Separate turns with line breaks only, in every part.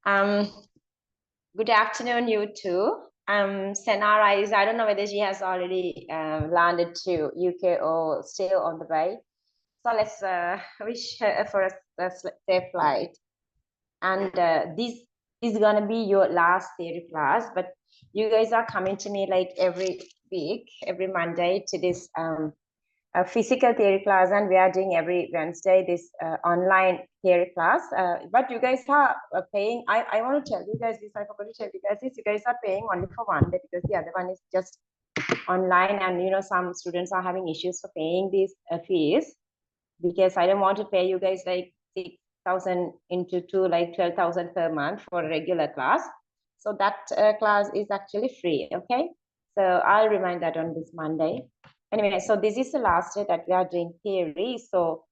Um, Good afternoon, you two. Senara I don't know whether she has already landed to UK or still on the way. So let's wish her for a safe flight. And this is gonna be your last theory class, but you guys are coming to me like every week, every Monday to this a physical theory class, and we are doing every Wednesday this online theory class. But you guys are paying. I want to tell you guys this. I forgot to tell you guys this. You guys are paying only for one day because the other one is just online, and you know some students are having issues for paying these fees because I don't want to pay you guys like 6,000 into two, like 12,000 per month for a regular class. So that class is actually free. Okay, so I'll remind that on this Monday. Anyway, so this is the last day that we are doing theory. So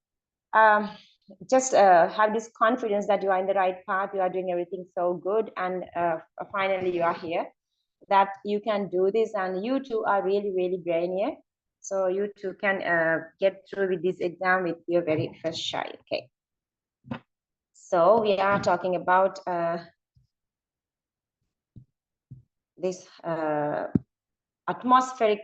just have this confidence that you are in the right path, you are doing everything so good, and finally you are here, that you can do this, and you two are really, really brainiac. So you two can get through with this exam with your very first try. Okay. So we are talking about this atmospheric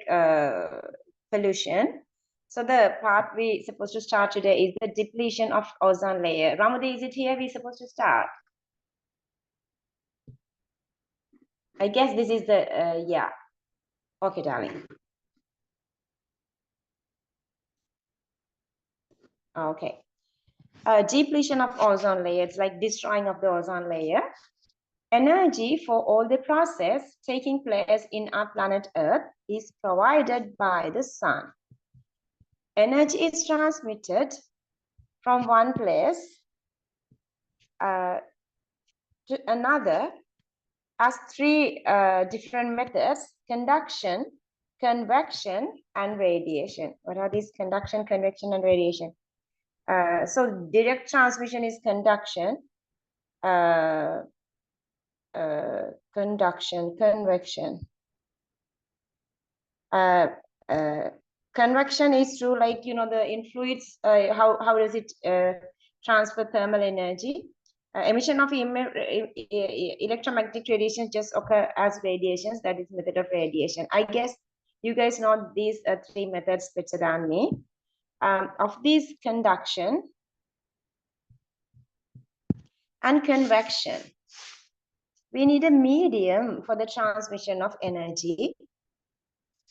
pollution. So the part we supposed to start today is the depletion of ozone layer. Ramudi, is it here we supposed to start? I guess this is the, yeah. Okay, darling. Okay. Depletion of ozone layer, it's like destroying of the ozone layer. Energy for all the process taking place in our planet Earth is provided by the sun. Energy is transmitted from one place to another as three different methods: conduction, convection, and radiation. What are these? Conduction, convection, and radiation. So direct transmission is conduction, conduction, convection. Convection is through, like, you know, the in fluids, how does it transfer thermal energy? Emission of electromagnetic radiation just occur as radiations. That is method of radiation. I guess you guys know these three methods better than me. Of these, conduction and convection, we need a medium for the transmission of energy.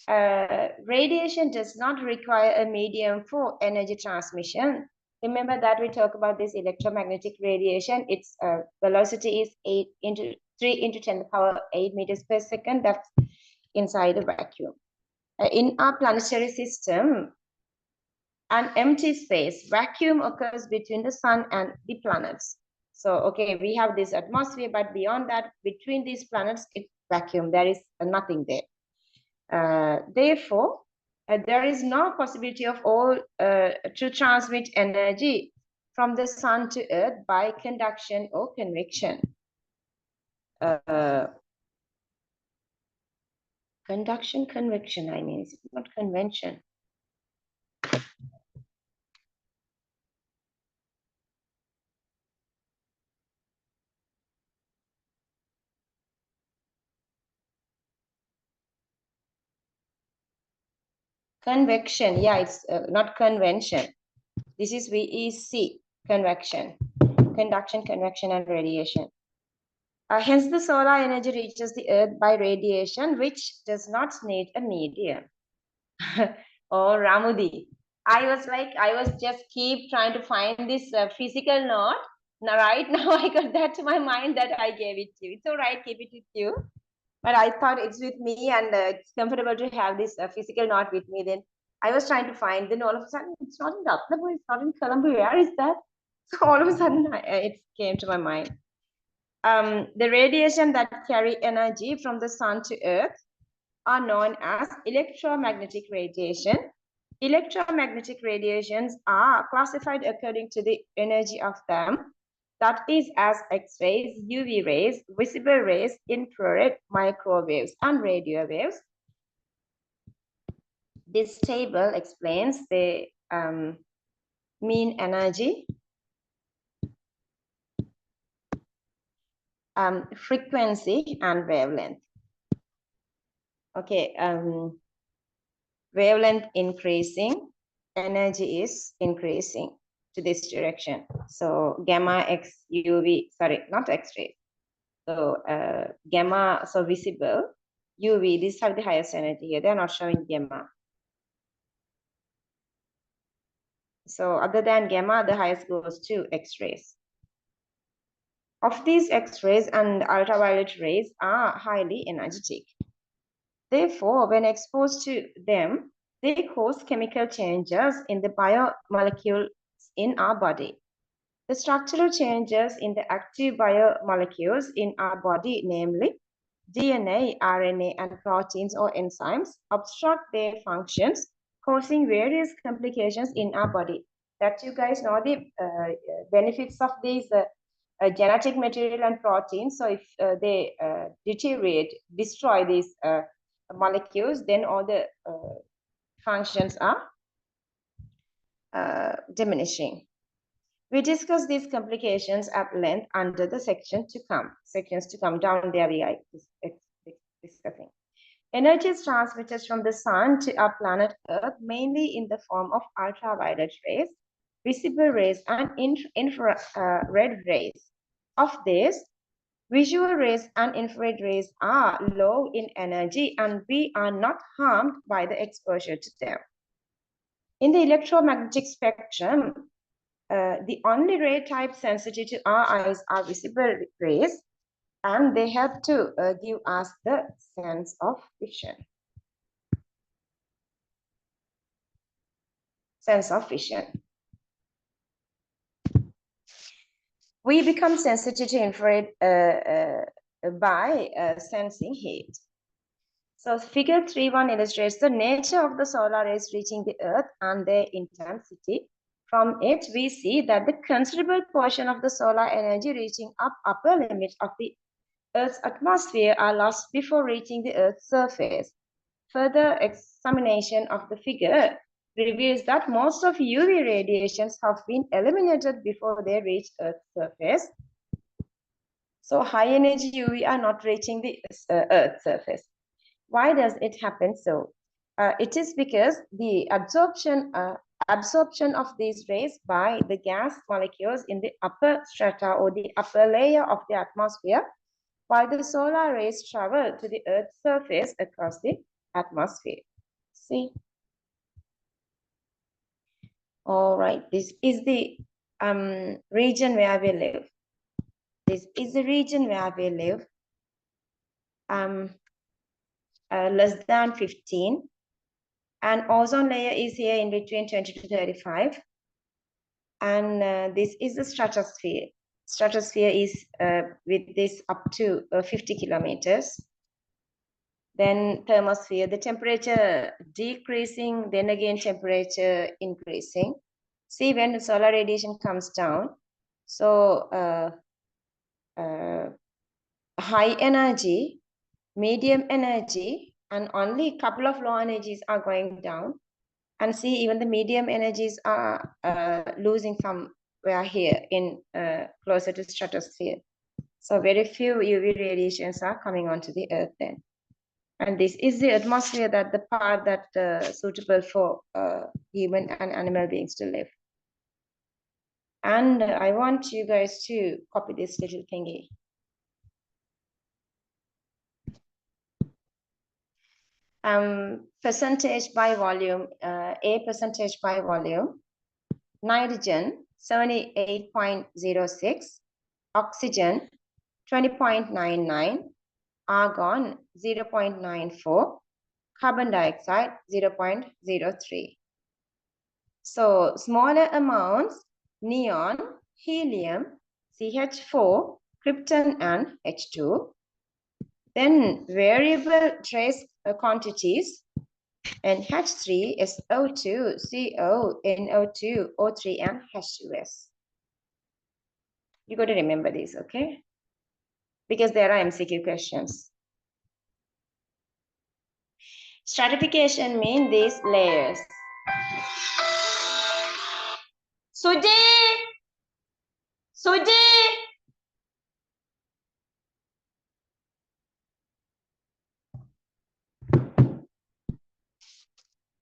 Radiation does not require a medium for energy transmission. Remember that we talk about this electromagnetic radiation. Its velocity is 3 into 10 to the power 8 meters per second. That's inside a vacuum. In our planetary system, an empty space, vacuum, occurs between the sun and the planets. So, okay, we have this atmosphere, but beyond that, between these planets, it's vacuum. There is nothing there. Therefore, there is no possibility of all to transmit energy from the sun to earth by conduction or convection. Conduction, convection, I mean, it's not convention. Convection, yeah, it's not convention. This is VEC, convection, conduction, convection, and radiation. Hence, the solar energy reaches the earth by radiation, which does not need a medium. Oh, Ramudi. I was just keep trying to find this physical note. Now, right now, I got that to my mind that I gave it to you. It's all right, keep it with you. But I thought it's with me, and it's comfortable to have this physical note with me. Then I was trying to find, then all of a sudden, it's not in Ratnapur, it's not in Colombo. Where is that? So all of a sudden, it came to my mind. The radiation that carry energy from the sun to earth are known as electromagnetic radiation. Electromagnetic radiations are classified according to the energy of them, that is as X-rays, UV rays, visible rays, infrared, microwaves, and radio waves. This table explains the mean energy frequency and wavelength. Okay, wavelength increasing, energy is increasing to this direction. So gamma X UV, sorry, not X-ray. So gamma, so visible, UV, these have the highest energy here. They're not showing gamma. So other than gamma, the highest goes to X-rays. Of these X-rays and ultraviolet rays are highly energetic. Therefore, when exposed to them, they cause chemical changes in the biomolecules in our body. The structural changes in the active biomolecules in our body, namely DNA, RNA, and proteins or enzymes, obstruct their functions, causing various complications in our body. That you guys know the benefits of these genetic material and proteins. So if they deteriorate, destroy these molecules, then all the functions are diminishing. We discuss these complications at length under the sections to come. Down there we are discussing. Energy is transmitted from the sun to our planet Earth mainly in the form of ultraviolet rays, visible rays, and infrared rays. Of this, visual rays and infrared rays are low in energy and we are not harmed by the exposure to them. In the electromagnetic spectrum, the only ray type sensitive to our eyes are visible rays, and they help to give us the sense of vision. Sense of vision. We become sensitive to infrared by sensing heat. So figure 3.1 illustrates the nature of the solar rays reaching the Earth and their intensity. From it, we see that the considerable portion of the solar energy reaching upper limit of the Earth's atmosphere are lost before reaching the Earth's surface. Further examination of the figure reveals that most of UV radiations have been eliminated before they reach Earth's surface. So high energy UV are not reaching the Earth's surface. Why does it happen so? It is because the absorption of these rays by the gas molecules in the upper strata or the upper layer of the atmosphere, while the solar rays travel to the Earth's surface across the atmosphere. See? All right, this is the region where we live. This is the region where we live. Less than 15. And ozone layer is here in between 20 to 35. And this is the stratosphere. Stratosphere is with this up to 50 kilometers. Then thermosphere, the temperature decreasing, then again temperature increasing. See, when the solar radiation comes down, so high energy, medium energy, and only a couple of low energies are going down. And see, even the medium energies are losing somewhere here in closer to stratosphere. So very few UV radiations are coming onto the Earth then. And this is the atmosphere, that the part that suitable for human and animal beings to live. And I want you guys to copy this little thingy. Percentage by volume, A percentage by volume. Nitrogen, 78.06. Oxygen, 20.99. Argon, 0.94. Carbon dioxide, 0.03. So smaller amounts, neon, helium, CH4, krypton, and H2. Then variable trace quantities, NH3, SO2, CO, NO2, O3, and H2S. You got to remember these, okay? Because there are MCQ questions. Stratification means these layers. Suji!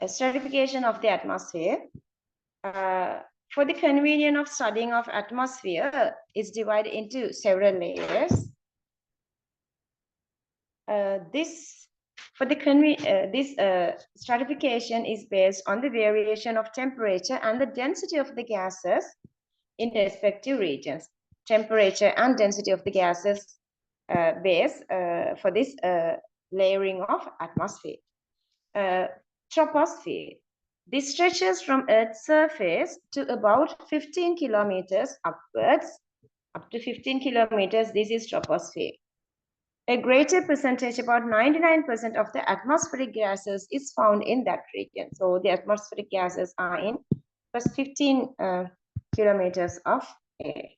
stratification of the atmosphere. For the convenience of studying of atmosphere, is divided into several layers. This stratification is based on the variation of temperature and the density of the gases in respective regions. Temperature and density of the gases base for this layering of atmosphere. Troposphere. This stretches from Earth's surface to about 15 kilometers upwards. Up to 15 kilometers, this is troposphere. A greater percentage, about 99% of the atmospheric gases is found in that region. So the atmospheric gases are in plus 15 kilometers of air.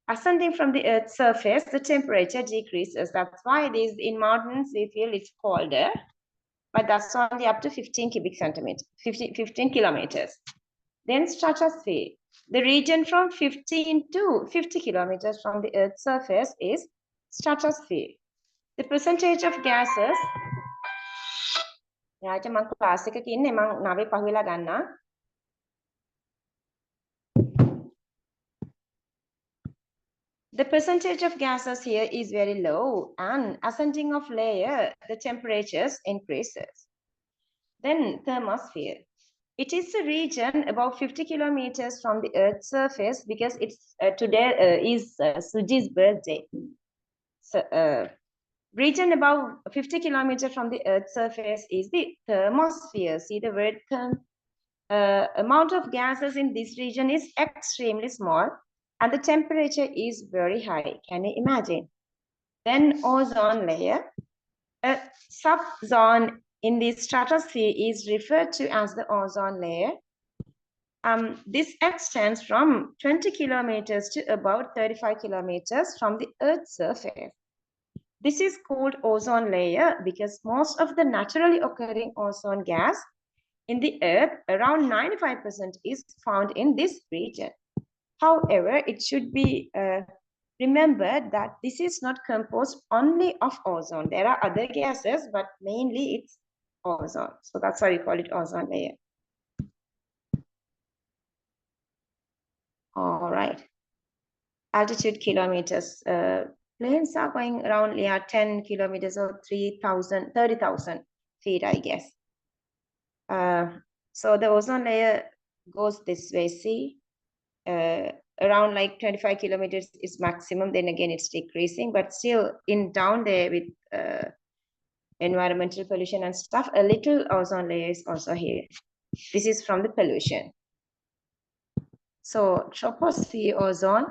Ascending from the Earth's surface, the temperature decreases. That's why these in mountains we feel it's colder, but that's only up to 15 cubic centimeters, 15 kilometers. Then stratosphere. The region from 15 to 50 kilometers from the Earth's surface is stratosphere. The percentage of gases. The percentage of gases here is very low, and ascending of layer, the temperatures increases. Then thermosphere. It is a region about 50 kilometers from the Earth's surface, because it's today is Suji's birthday. So, region about 50 kilometers from the Earth's surface is the thermosphere. See the word therm. Amount of gases in this region is extremely small, and the temperature is very high. Can you imagine? Then ozone layer. A subzone in the stratosphere is referred to as the ozone layer. This extends from 20 kilometers to about 35 kilometers from the Earth's surface. This is called ozone layer because most of the naturally occurring ozone gas in the Earth, around 95%, is found in this region. However, it should be remembered that this is not composed only of ozone. There are other gases, but mainly it's ozone. So that's why we call it ozone layer. All right. Altitude kilometers. Planes are going around 10 kilometers or 30,000 feet, I guess. So the ozone layer goes this way, see? Around like 25 kilometers is maximum, then again it's decreasing, but still in down there with environmental pollution and stuff, a little ozone layer is also here. This is from the pollution. So troposphere ozone,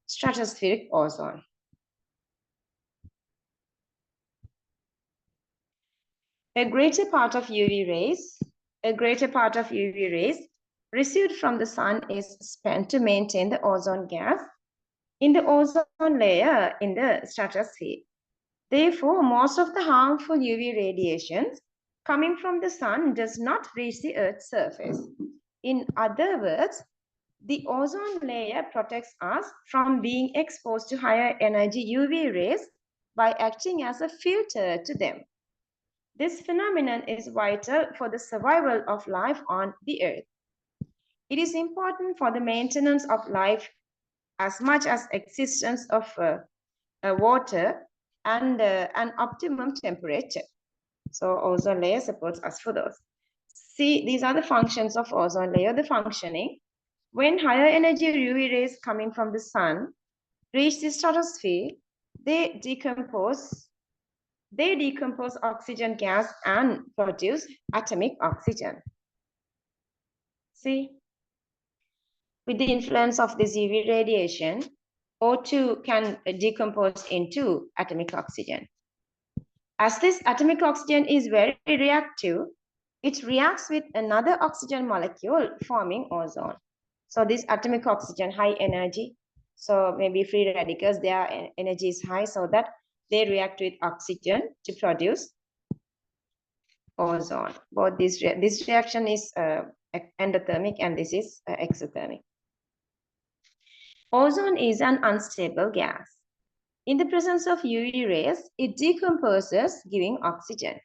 stratospheric ozone. A greater part of UV rays received from the sun is spent to maintain the ozone gas in the ozone layer in the stratosphere. Therefore, most of the harmful UV radiations coming from the sun does not reach the Earth's surface. In other words, the ozone layer protects us from being exposed to higher energy UV rays by acting as a filter to them. This phenomenon is vital for the survival of life on the Earth. It is important for the maintenance of life as much as existence of water and an optimum temperature. So ozone layer supports us for those. See, these are the functions of ozone layer, the functioning. When higher energy UV rays coming from the sun reach the stratosphere, they decompose oxygen gas and produce atomic oxygen. See, with the influence of this UV radiation, O2 can decompose into atomic oxygen. As this atomic oxygen is very reactive, it reacts with another oxygen molecule forming ozone. So this atomic oxygen, high energy, so maybe free radicals, their energy is high, so that they react with oxygen to produce ozone. Both this reaction is endothermic and this is exothermic. Ozone is an unstable gas. In the presence of UV rays, it decomposes, giving oxygen.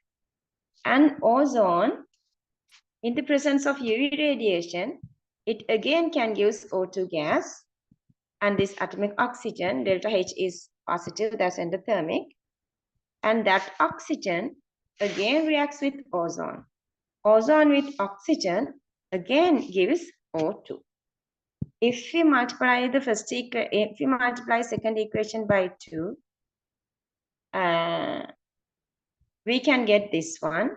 And ozone, in the presence of UV radiation, it again can give O2 gas. And this atomic oxygen, delta H is positive, that's endothermic. And that oxygen again reacts with ozone. Ozone with oxygen again gives O2. If we multiply the if we multiply second equation by 2, we can get this one.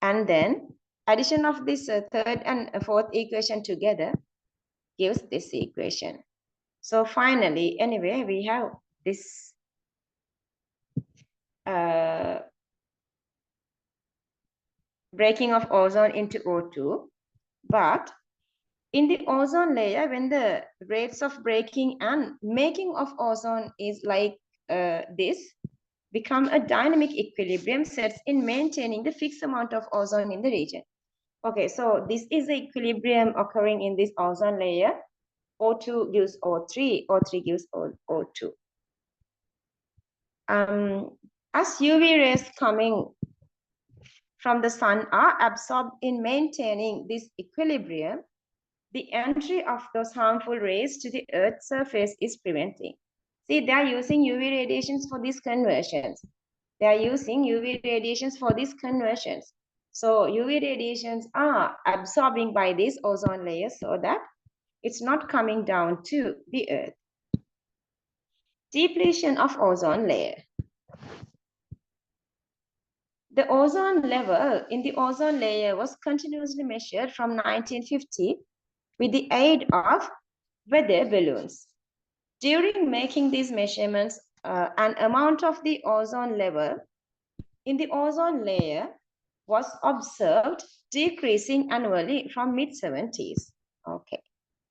And then addition of this third and fourth equation together gives this equation. So finally, anyway, we have this breaking of ozone into O2. But in the ozone layer, when the rates of breaking and making of ozone is like this, become a dynamic equilibrium sets in maintaining the fixed amount of ozone in the region. Okay, so this is the equilibrium occurring in this ozone layer. O2 gives O3, O3 gives O2. As UV rays coming from the sun are absorbed in maintaining this equilibrium, the entry of those harmful rays to the Earth's surface is preventing. See, they are using UV radiations for these conversions. They are using UV radiations for these conversions. So UV radiations are absorbing by this ozone layer so that it's not coming down to the Earth. Depletion of ozone layer. The ozone level in the ozone layer was continuously measured from 1950 with the aid of weather balloons. During making these measurements, an amount of the ozone level in the ozone layer was observed decreasing annually from mid-70s. Okay,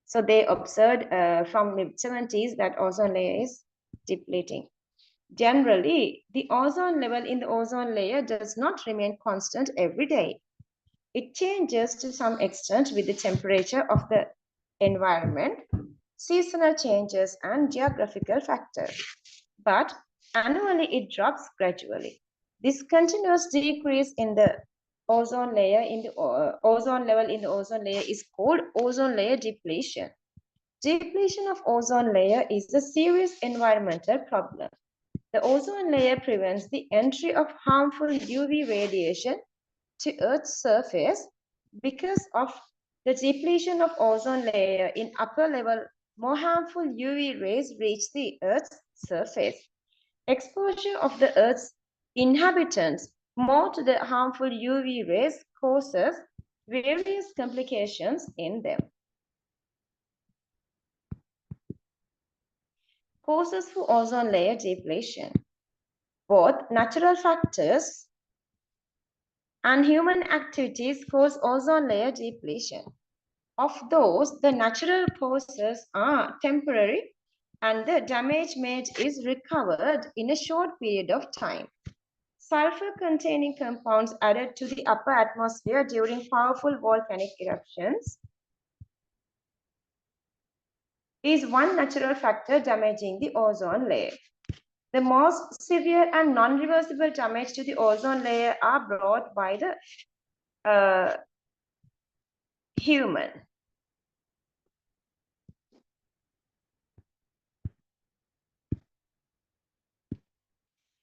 so they observed from mid-70s that ozone layer is depleting. Generally, the ozone level in the ozone layer does not remain constant every day. It changes to some extent with the temperature of the environment, seasonal changes, and geographical factors. But annually, it drops gradually. This continuous decrease in the ozone layer in the ozone level in the ozone layer is called ozone layer depletion. Depletion of ozone layer is a serious environmental problem. The ozone layer prevents the entry of harmful UV radiation to Earth's surface. Because of the depletion of ozone layer in upper level, more harmful UV rays reach the Earth's surface. Exposure of the Earth's inhabitants more to the harmful UV rays causes various complications in them. Causes for ozone layer depletion. Both natural factors and human activities cause ozone layer depletion. Of those, the natural causes are temporary and the damage made is recovered in a short period of time. Sulfur-containing compounds added to the upper atmosphere during powerful volcanic eruptions is one natural factor damaging the ozone layer. The most severe and non-reversible damage to the ozone layer are brought by the human.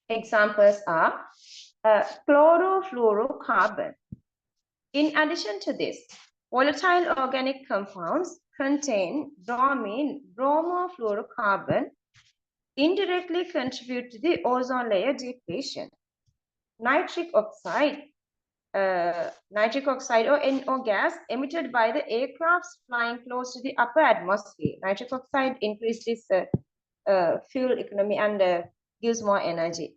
Examples are chlorofluorocarbon. In addition to this, volatile organic compounds contain bromine, bromofluorocarbon, indirectly contribute to the ozone layer depletion. Nitric oxide or NO gas emitted by the aircrafts flying close to the upper atmosphere. Nitric oxide increases fuel economy and gives more energy.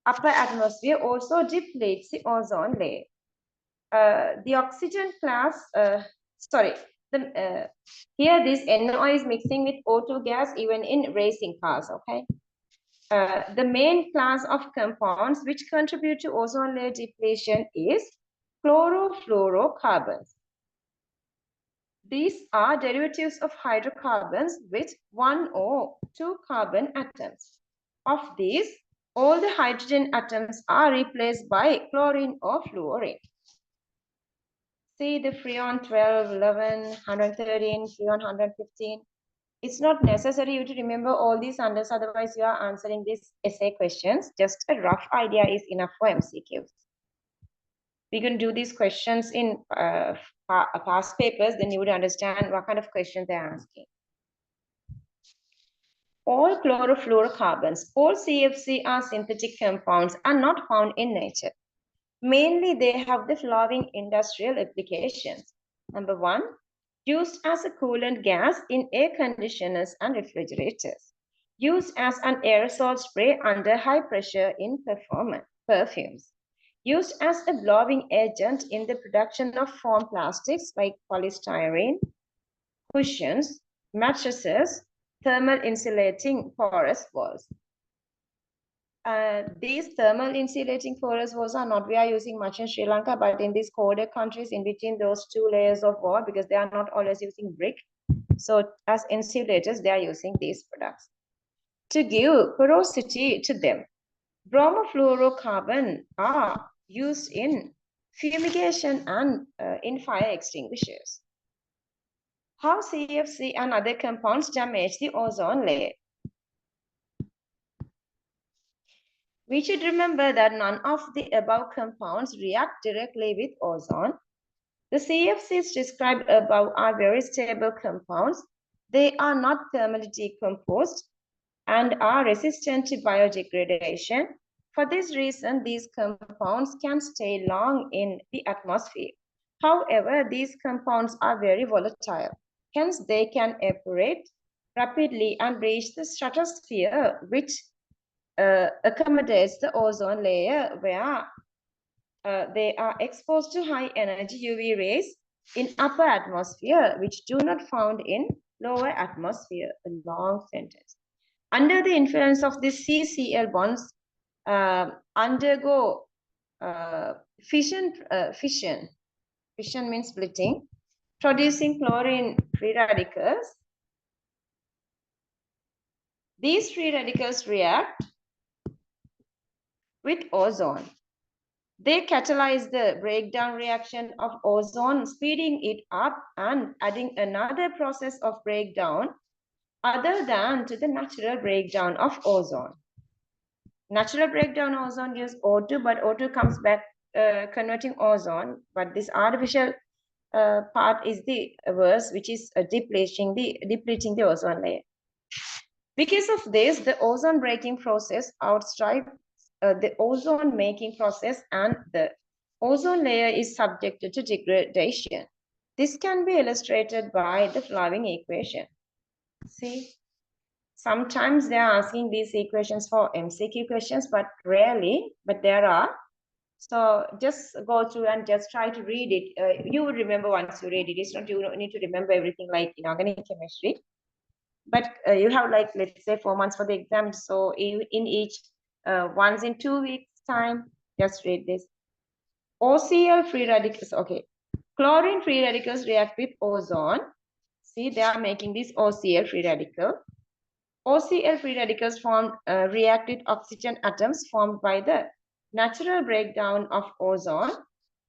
Upper atmosphere also depletes the ozone layer. The oxygen class, here this NO is mixing with O2 gas even in racing cars, okay? The main class of compounds which contribute to ozone layer depletion is chlorofluorocarbons. These are derivatives of hydrocarbons with one or two carbon atoms. Of these, all the hydrogen atoms are replaced by chlorine or fluorine. See the freon 12, 11, 113, freon 115. It's not necessary you to remember all these numbers, otherwise you are answering these essay questions. Just a rough idea is enough for MCQs. We can do these questions in past papers, then you would understand what kind of questions they're asking. All chlorofluorocarbons, all CFC are synthetic compounds, are not found in nature. Mainly, they have the following industrial applications. Number one, used as a coolant gas in air conditioners and refrigerators. Used as an aerosol spray under high pressure in perfumes. Used as a blowing agent in the production of foam plastics like polystyrene, cushions, mattresses, thermal insulating porous walls. These thermal insulating porous walls are not we are using much in Sri Lanka, but in these colder countries, in between those two layers of wall, because they are not always using brick. So as insulators, they are using these products to give porosity to them. Bromofluorocarbon are used in fumigation and in fire extinguishers. How CFC and other compounds damage the ozone layer? We should remember that none of the above compounds react directly with ozone. The CFCs described above are very stable compounds. They are not thermally decomposed and are resistant to biodegradation. For this reason, these compounds can stay long in the atmosphere. However, these compounds are very volatile. Hence, they can evaporate rapidly and reach the stratosphere, which accommodates the ozone layer where they are exposed to high energy UV rays in upper atmosphere, which do not found in lower atmosphere. A long sentence. Under the influence of the CCl bonds, undergo fission. Fission means splitting, producing chlorine free radicals. These free radicals react with ozone. They catalyze the breakdown reaction of ozone, speeding it up and adding another process of breakdown other than to the natural breakdown of ozone. Natural breakdown ozone gives O2, but O2 comes back converting ozone, but this artificial part is the worst, which is depleting the ozone layer. Because of this, the ozone breaking process outstrips the ozone making process, and the ozone layer is subjected to degradation. This can be illustrated by the following equation. See, sometimes they are asking these equations for MCQ questions, but rarely, but there are. So just go through and just try to read it. You will remember once you read it. It's not you need to remember everything like in organic chemistry. But you have like, let's say 4 months for the exam. So in each, once in 2 weeks time, just read this. OCl free radicals, okay. Chlorine free radicals react with ozone. See, they are making this OCl free radical. OCl free radicals react with oxygen atoms formed by the natural breakdown of ozone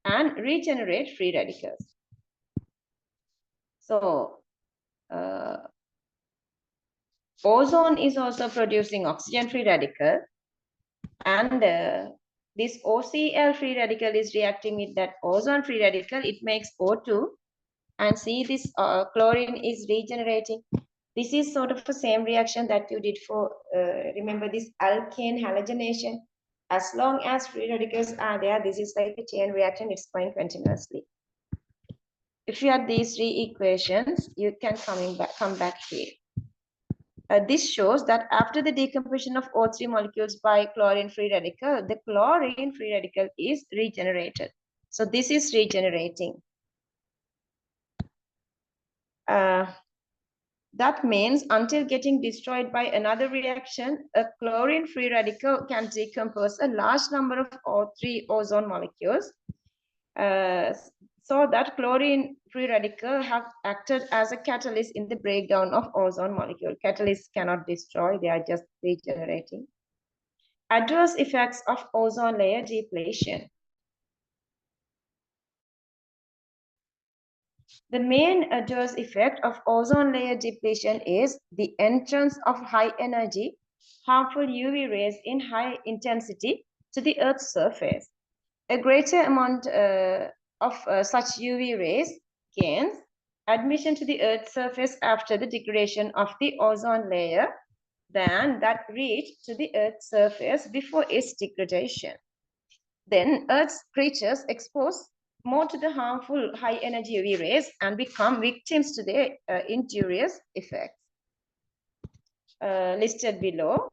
and regenerate free radicals. So, ozone is also producing oxygen free radical, and this OCl free radical is reacting with that ozone free radical. It makes O2, and see this chlorine is regenerating. This is sort of the same reaction that you did for, remember this alkane halogenation. As long as free radicals are there, this is like a chain reaction, it's going continuously. If you have these three equations, you can come back here. This shows that after the decomposition of O3 molecules by chlorine free radical, the chlorine free radical is regenerated. So this is regenerating. That means until getting destroyed by another reaction, a chlorine free radical can decompose a large number of O3 ozone molecules. So that chlorine free radical have acted as a catalyst in the breakdown of ozone molecule. Catalysts cannot destroy, they are just regenerating. Adverse effects of ozone layer depletion. The main adverse effect of ozone layer depletion is the entrance of high energy, harmful UV rays in high intensity to the Earth's surface. A greater amount of such UV rays gains admission to the Earth's surface after the degradation of the ozone layer than that reached to the Earth's surface before its degradation. Then Earth's creatures expose more to the harmful high-energy UV rays and become victims to their injurious effects. Listed below.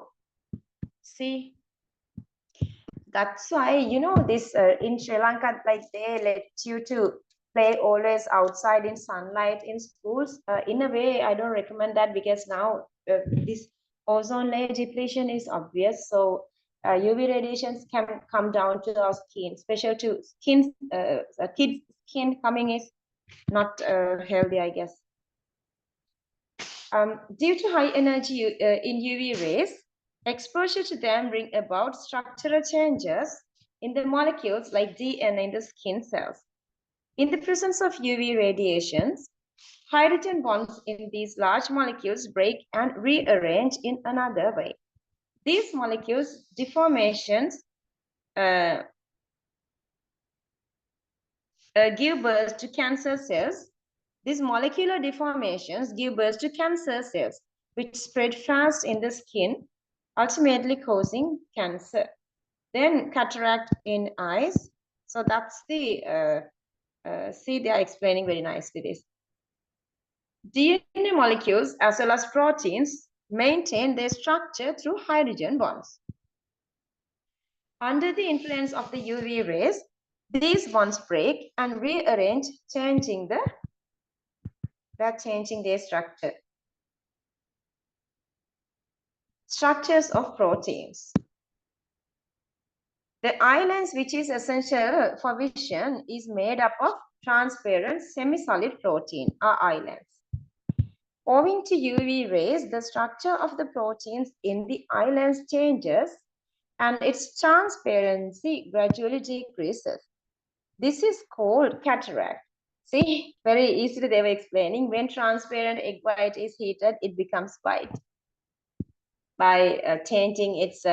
See, that's why, you know, this in Sri Lanka, like they let you to play always outside in sunlight in schools. In a way, I don't recommend that because now this ozone layer depletion is obvious. So UV radiations can come down to our skin, especially to skin, kids' skin coming is not healthy, I guess. Due to high energy in UV rays, exposure to them bring about structural changes in the molecules like DNA in the skin cells. In the presence of UV radiations, hydrogen bonds in these large molecules break and rearrange in another way. These molecules deformations give birth to cancer cells. These molecular deformations give birth to cancer cells, which spread fast in the skin, ultimately causing cancer. Then cataract in eyes. So that's the, see, they are explaining very nicely this. DNA molecules as well as proteins maintain their structure through hydrogen bonds. Under the influence of the UV rays, these bonds break and rearrange, changing their structure. Structures of proteins. The eye lens, which is essential for vision, is made up of transparent semi-solid protein, or eye lens. Owing to UV rays, the structure of the proteins in the eye lens changes and its transparency gradually decreases. This is called cataract. See, very easily they were explaining, when transparent egg white is heated, it becomes white by changing its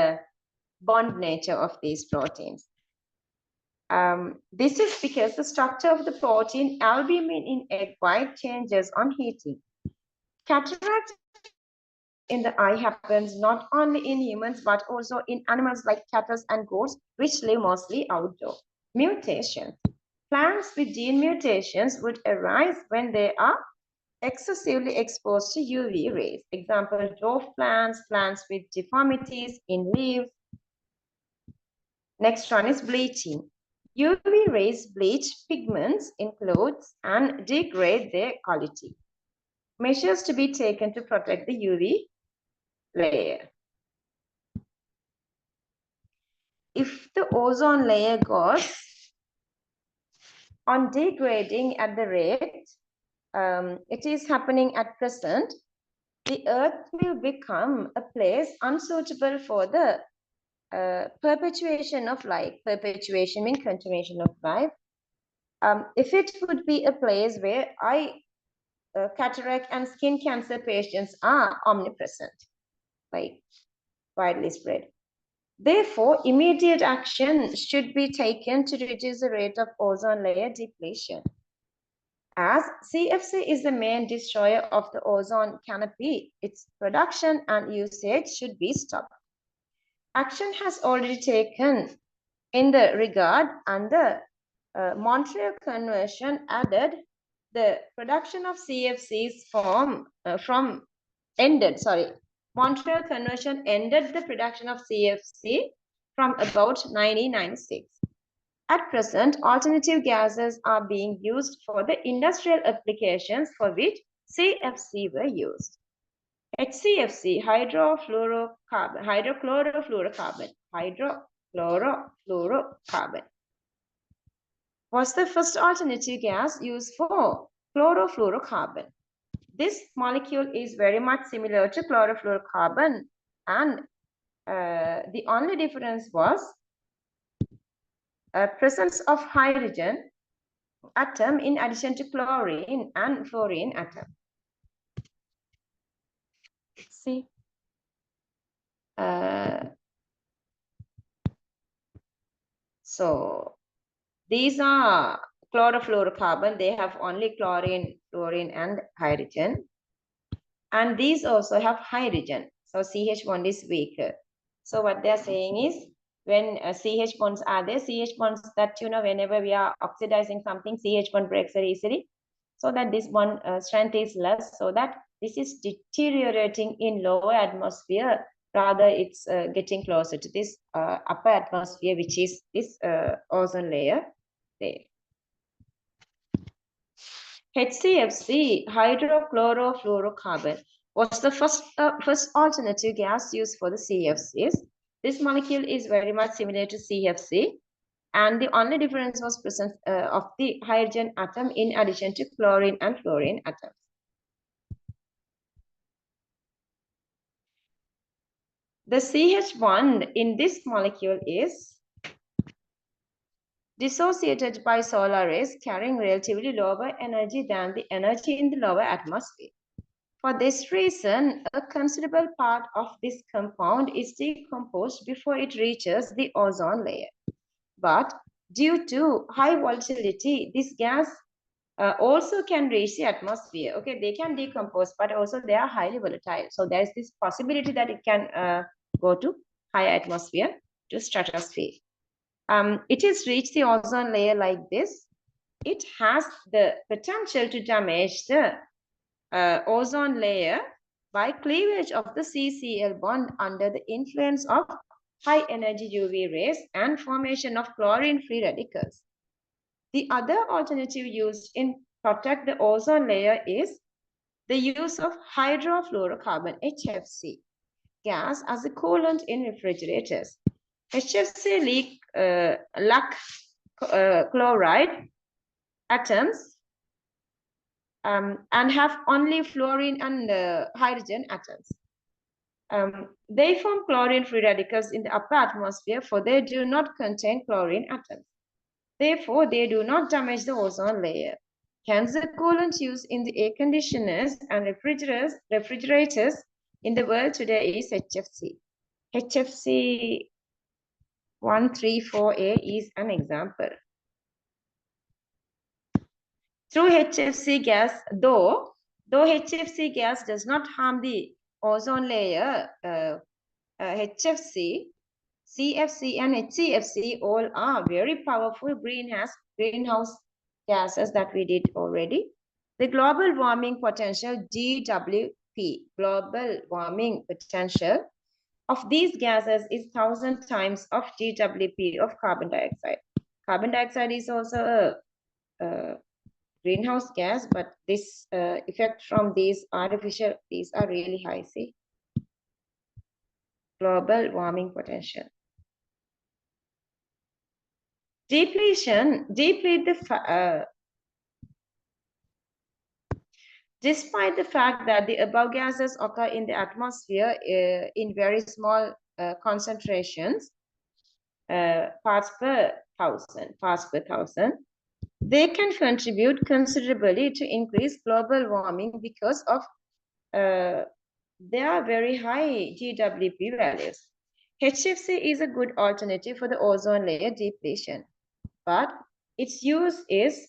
bond nature of these proteins. This is because the structure of the protein albumin in egg white changes on heating. Cataract in the eye happens not only in humans but also in animals like cattle and goats, which live mostly outdoor. Mutations. Plants with gene mutations would arise when they are excessively exposed to UV rays. Example, dwarf plants, plants with deformities in leaves. Next one is bleaching. UV rays bleach pigments in clothes and degrade their quality. Measures to be taken to protect the UV layer. If the ozone layer goes on degrading at the rate it is happening at present, the Earth will become a place unsuitable for the perpetuation of life. Perpetuation means continuation of life. If it would be a place where cataract and skin cancer patients are omnipresent, like widely spread. Therefore, immediate action should be taken to reduce the rate of ozone layer depletion. As CFC is the main destroyer of the ozone canopy, its production and usage should be stopped. Action has already taken in the regard, and the Montreal Convention added the production of CFCs Montreal Convention ended the production of CFC from about 1996. At present, alternative gases are being used for the industrial applications for which CFC were used. HCFC, hydrochlorofluorocarbon, was the first alternative gas used for chlorofluorocarbon. This molecule is very much similar to chlorofluorocarbon and The only difference was presence of hydrogen atom in addition to chlorine and fluorine atom. See, so these are chlorofluorocarbon. They have only chlorine, fluorine, and hydrogen. And these also have hydrogen. So CH bond is weaker. So what they're saying is when CH bonds are there, CH bonds that, whenever we are oxidizing something, CH bond breaks very easily. So that this bond strength is less, so that this is deteriorating in lower atmosphere. Rather, it's getting closer to this upper atmosphere, which is this ozone layer there. HCFC, hydrochlorofluorocarbon, was the first alternative gas used for the CFCs. This molecule is very much similar to CFC, and the only difference was presence of the hydrogen atom in addition to chlorine and fluorine atoms. The CH bond in this molecule is dissociated by solar rays carrying relatively lower energy than the energy in the lower atmosphere. For this reason, a considerable part of this compound is decomposed before it reaches the ozone layer. But due to high volatility, this gas also can reach the atmosphere. Okay, they can decompose, but also they are highly volatile. So there is this possibility that it can go to higher atmosphere, to stratosphere. It has reached the ozone layer like this. It has the potential to damage the ozone layer by cleavage of the CCl bond under the influence of high energy UV rays and formation of chlorine free radicals. The other alternative used in protect the ozone layer is the use of hydrofluorocarbon HFC gas as a coolant in refrigerators. HFC lack chloride atoms and have only fluorine and hydrogen atoms. They form chlorine-free radicals in the upper atmosphere, for they do not contain chlorine atoms. Therefore, they do not damage the ozone layer. Hence, the coolant used in the air conditioners and refrigerators in the world today is HFC. HFC 134A is an example. Through HFC gas, though HFC gas does not harm the ozone layer, HFC, CFC, and HCFC all are very powerful greenhouse gases that we did already. The global warming potential, GWP, global warming potential of these gases is 1,000 times of GWP of carbon dioxide. Carbon dioxide is also a greenhouse gas, but this effect from these are really high, see? Global warming potential. Depletion, despite the fact that the above gases occur in the atmosphere in very small concentrations, parts per thousand, they can contribute considerably to increase global warming because of their very high GWP values. HFC is a good alternative for the ozone layer depletion, but its use is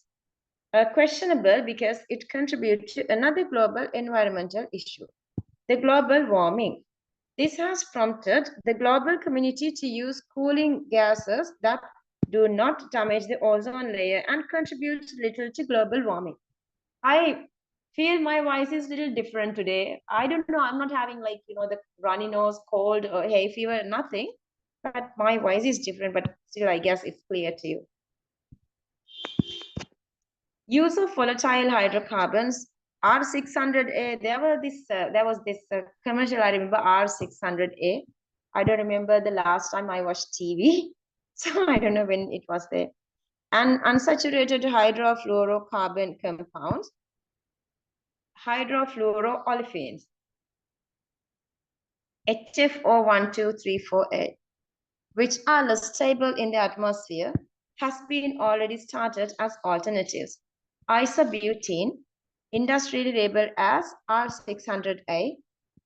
questionable because it contributes to another global environmental issue, the global warming. This has prompted the global community to use cooling gases that do not damage the ozone layer and contribute little to global warming. I feel my voice is a little different today. I don't know, I'm not having the runny nose, cold, or hay fever, nothing. But my voice is different, but still I guess it's clear to you. Use of volatile hydrocarbons, R600A. There was this commercial, I remember, R600A. I don't remember the last time I watched TV. So I don't know when it was there. And unsaturated hydrofluorocarbon compounds, hydrofluoroolefins. HFO12348, which are less stable in the atmosphere, has been already started as alternatives. Isobutene, industrially labeled as R600A,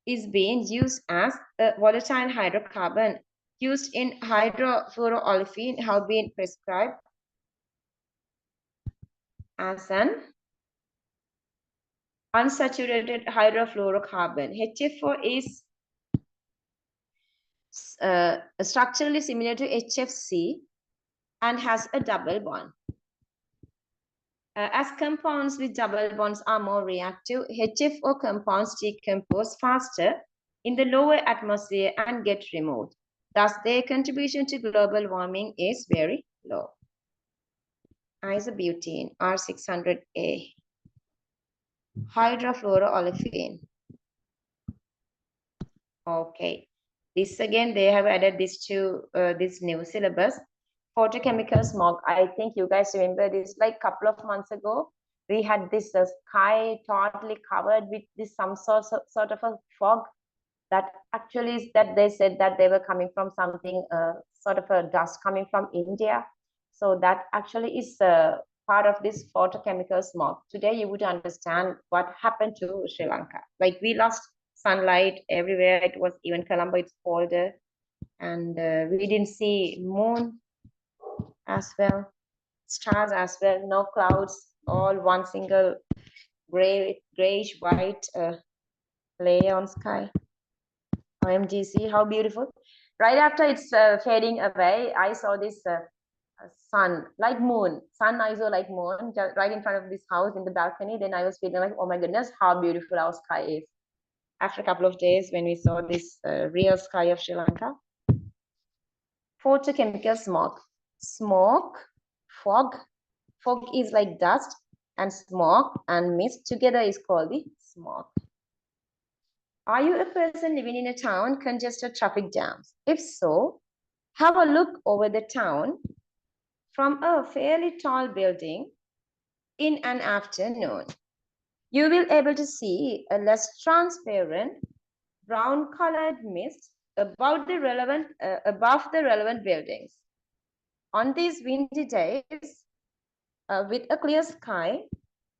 is being used as a volatile hydrocarbon used in hydrofluoroolefin, have been prescribed as an unsaturated hydrofluorocarbon. HFO is structurally similar to HFC and has a double bond. As compounds with double bonds are more reactive, HFO compounds decompose faster in the lower atmosphere and get removed. Thus, their contribution to global warming is very low. Isobutene, R600A, hydrofluoroolefin. Okay, this again, they have added this to this new syllabus. Photochemical smog. I think you guys remember this, like a couple of months ago, we had this sky totally covered with this some sort of a fog that actually is that they said that they were coming from something, sort of a dust coming from India. So that actually is part of this photochemical smog. Today you would understand what happened to Sri Lanka. Like we lost sunlight everywhere. It was even Colombo, it's colder. And we didn't see moon as well, stars as well, no clouds, all one single grayish white layer on sky. OMGC, how beautiful. Right after it's fading away, I saw this sun, like moon, sun ISO like moon, just right in front of this house in the balcony. Then I was feeling like, oh my goodness, how beautiful our sky is. After a couple of days when we saw this real sky of Sri Lanka. Photochemical smog. Smoke, fog. Fog is like dust, and smoke and mist together is called the smog. Are you a person living in a town congested traffic jams? If so, have a look over the town from a fairly tall building in an afternoon. You will be able to see a less transparent brown colored mist above the relevant buildings. On these windy days, with a clear sky,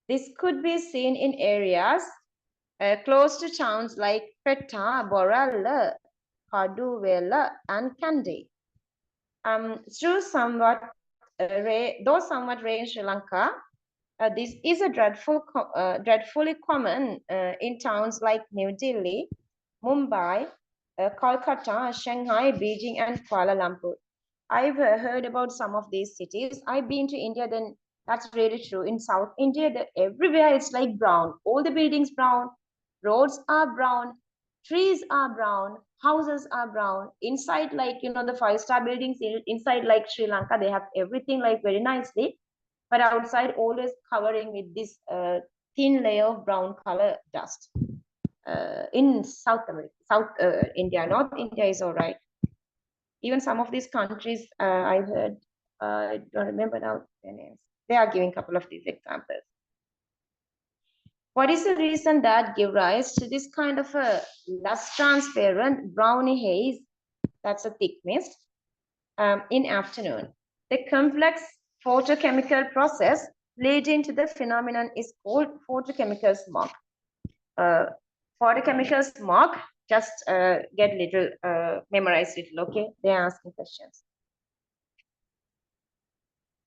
this could be seen in areas close to towns like Petta, Boralla, Kaduvela, and Kandy. Though somewhat rare in Sri Lanka, this is a dreadfully common in towns like New Delhi, Mumbai, Kolkata, Shanghai, Beijing, and Kuala Lumpur. I've heard about some of these cities. I've been to India, then that's really true. In South India, everywhere it's like brown. All the buildings brown, roads are brown, trees are brown, houses are brown. Inside, like, you know, the five-star buildings, inside like Sri Lanka, they have everything like very nicely. But outside, always covering with this thin layer of brown color dust. In South America, India, North India is all right. Even some of these countries, I heard, I don't remember now their names. They are giving a couple of these examples. What is the reason that give rise to this kind of a less transparent browny haze? That's a thick mist in afternoon. The complex photochemical process leading to the phenomenon is called photochemical smog. Photochemical smog, just get little, memorize little, okay? They're asking questions.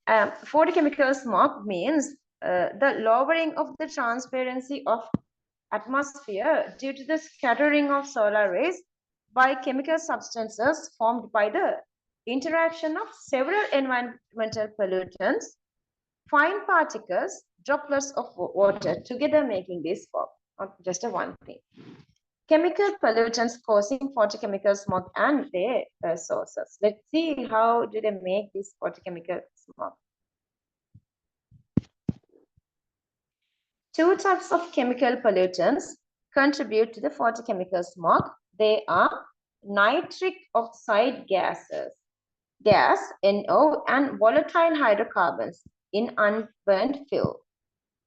Photochemical smog means the lowering of the transparency of atmosphere due to the scattering of solar rays by chemical substances formed by the interaction of several environmental pollutants, fine particles, droplets of water together making this fog, not just a one thing. Chemical pollutants causing photochemical smog and their sources. Let's see how do they make this photochemical smog. Two types of chemical pollutants contribute to the photochemical smog. They are nitric oxide gases, gas, NO, and volatile hydrocarbons in unburned fuel.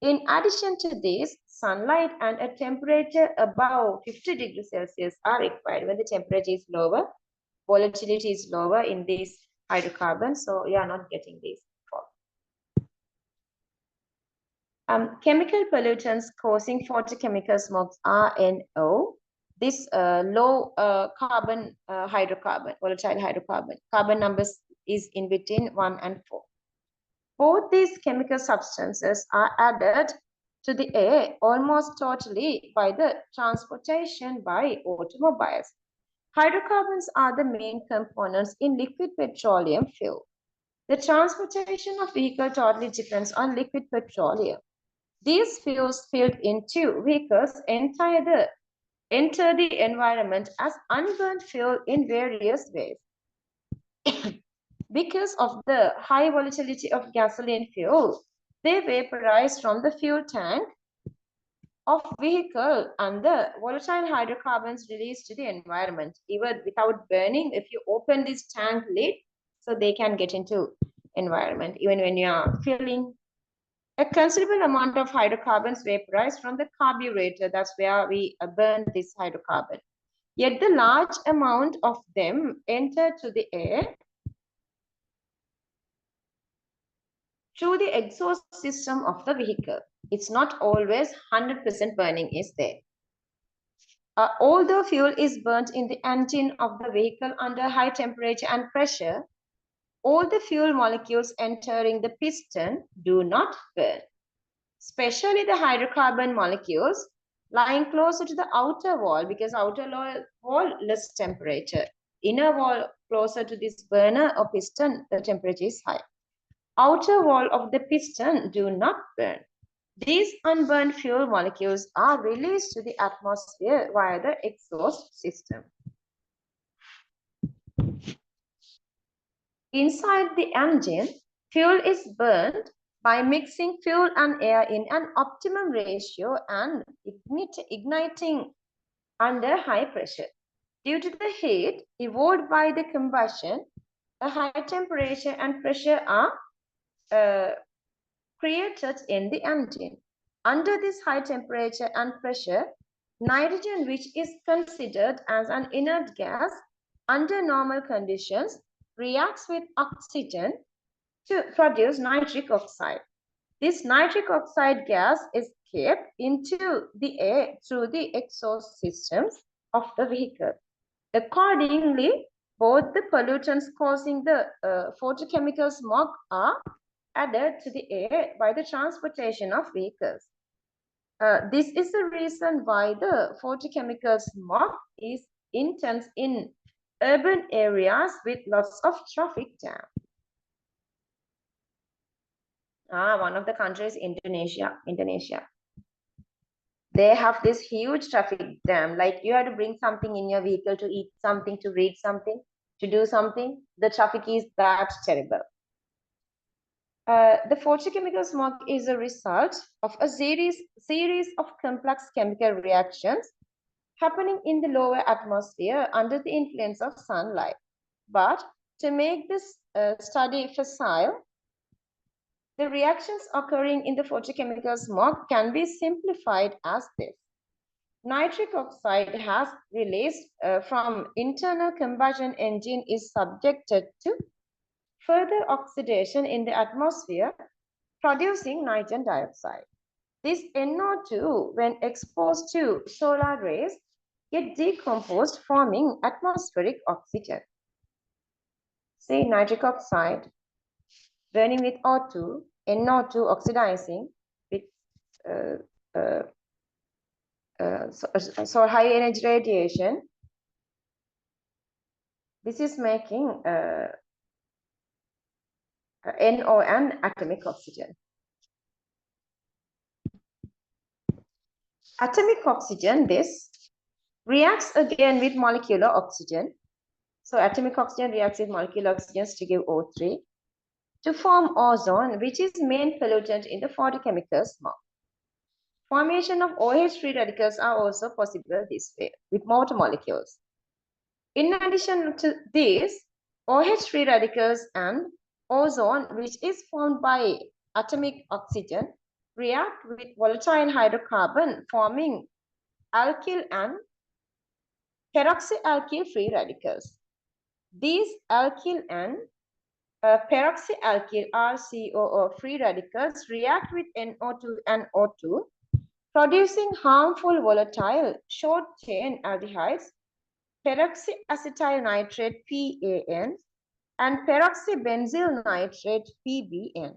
In addition to these, sunlight and a temperature above 50 degrees Celsius are required. When the temperature is lower, volatility is lower in these hydrocarbons, so you are not getting this. Chemical pollutants causing photochemical smog are NO. This low carbon hydrocarbon, volatile hydrocarbon, carbon numbers is in between 1 and 4. Both these chemical substances are added to the air almost totally by the transportation by automobiles. Hydrocarbons are the main components in liquid petroleum fuel. The transportation of vehicle totally depends on liquid petroleum. These fuels filled into vehicles enter the environment as unburned fuel in various ways. Because of the high volatility of gasoline fuel, they vaporize from the fuel tank of vehicle and the volatile hydrocarbons released to the environment. Even without burning, if you open this tank lid, so they can get into environment. Even when you are filling, a considerable amount of hydrocarbons vaporize from the carburetor. That's where we burn this hydrocarbon. Yet the large amount of them enter to the air through the exhaust system of the vehicle. It's not always 100% burning is there. Although fuel is burnt in the engine of the vehicle under high temperature and pressure, all the fuel molecules entering the piston do not burn. Especially the hydrocarbon molecules lying closer to the outer wall, because outer wall less temperature. Inner wall closer to this burner or piston, the temperature is high. Outer wall of the piston do not burn. These unburned fuel molecules are released to the atmosphere via the exhaust system. Inside the engine, fuel is burned by mixing fuel and air in an optimum ratio and igniting under high pressure. Due to the heat evolved by the combustion, a high temperature and pressure are created in the engine. Under this high temperature and pressure, nitrogen, which is considered as an inert gas under normal conditions, reacts with oxygen to produce nitric oxide. This nitric oxide gas is kept into the air through the exhaust systems of the vehicle. Accordingly, both the pollutants causing the photochemical smog are added to the air by the transportation of vehicles. This is the reason why the photochemical smog is intense in urban areas with lots of traffic jam. One of the countries, Indonesia. They have this huge traffic jam. Like you have to bring something in your vehicle to eat something, to read something, to do something. The traffic is that terrible. The photochemical smog is a result of a series of complex chemical reactions happening in the lower atmosphere under the influence of sunlight. But to make this study facile, the reactions occurring in the photochemical smog can be simplified as this. Nitric oxide has released from internal combustion engine is subjected to further oxidation in the atmosphere, producing nitrogen dioxide. This NO2, when exposed to solar rays, get decomposed, forming atmospheric oxygen. See, nitric oxide burning with O2, NO2 oxidizing with so high energy radiation. This is making NO and atomic oxygen. Atomic oxygen, this reacts again with molecular oxygen. So atomic oxygen reacts with molecular oxygen to give O3 to form ozone, which is main pollutant in the photochemical smog. Formation of OH free radicals are also possible this way with water molecules. In addition to this, OH free radicals and ozone, which is formed by atomic oxygen, react with volatile hydrocarbon, forming alkyl and peroxyalkyl free radicals. These alkyl and peroxyalkyl RCOO free radicals react with NO2 and O2, producing harmful volatile short-chain aldehydes, peroxyacetyl nitrate PAN, and peroxybenzyl nitrate PBN.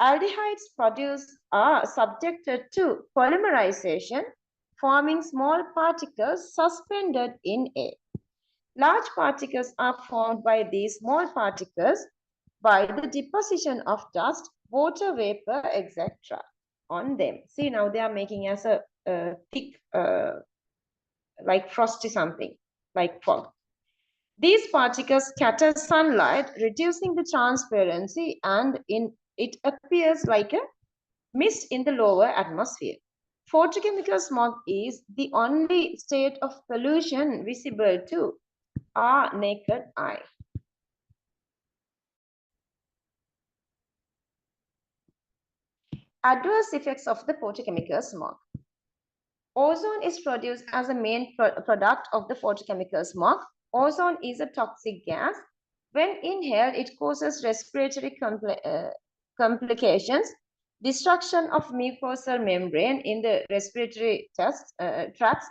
Aldehydes produced are subjected to polymerization, forming small particles suspended in air. Large particles are formed by these small particles by the deposition of dust, water vapor, etc. on them. See, now they are making as a thick, like frosty something, like fog. These particles scatter sunlight, reducing the transparency, and it appears like a mist in the lower atmosphere. Photochemical smog is the only state of pollution visible to our naked eye. Adverse effects of the photochemical smog. Ozone is produced as a main product of the photochemical smog. Ozone is a toxic gas. When inhaled, it causes respiratory complications, destruction of mucosal membrane in the respiratory tracts,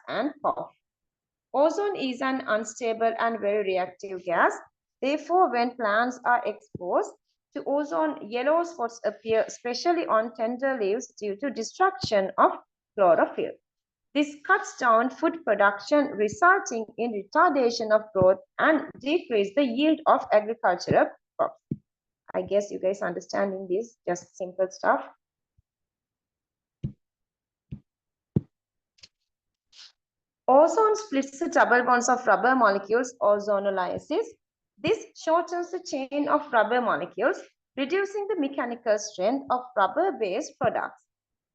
and cough. Ozone is an unstable and very reactive gas. Therefore, when plants are exposed to ozone, yellow spots appear, especially on tender leaves due to destruction of chlorophyll. This cuts down food production, resulting in retardation of growth and decrease the yield of agricultural crops. I guess you guys understanding this, just simple stuff. Ozone splits the double bonds of rubber molecules, ozonolysis. This shortens the chain of rubber molecules, reducing the mechanical strength of rubber-based products.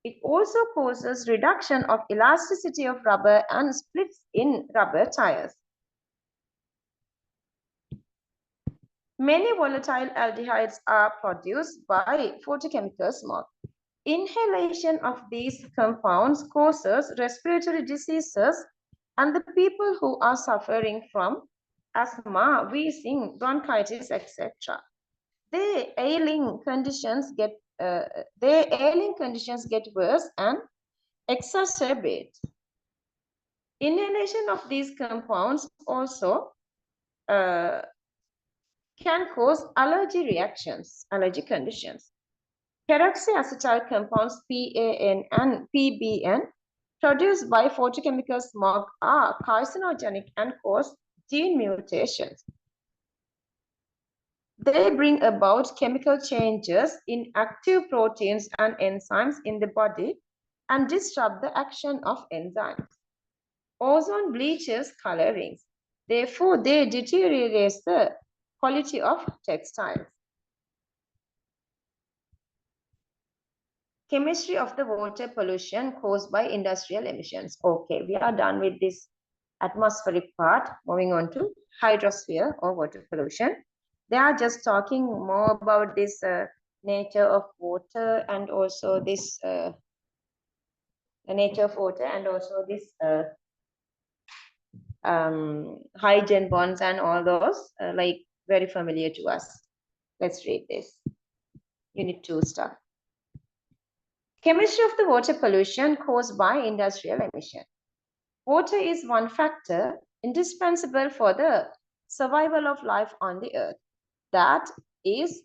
It also causes reduction of elasticity of rubber and splits in rubber tires. Many volatile aldehydes are produced by photochemical smog. Inhalation of these compounds causes respiratory diseases, and the people who are suffering from asthma, wheezing, bronchitis, etc. Their ailing conditions get worse and exacerbate. Inhalation of these compounds also can cause allergy reactions, allergy conditions. Peroxyacetyl compounds PAN and PBN produced by photochemical smog are carcinogenic and cause gene mutations. They bring about chemical changes in active proteins and enzymes in the body and disrupt the action of enzymes. Ozone bleaches colorings. Therefore, they deteriorate the quality of textiles. Chemistry of the water pollution caused by industrial emissions. Okay, we are done with this atmospheric part. Moving on to hydrosphere or water pollution. They are just talking more about this nature of water and also this the nature of water and also this hydrogen bonds and all those like very familiar to us. Let's read this. Unit 2 stuff. Chemistry of the water pollution caused by industrial emission. Water is one factor indispensable for the survival of life on the earth. That is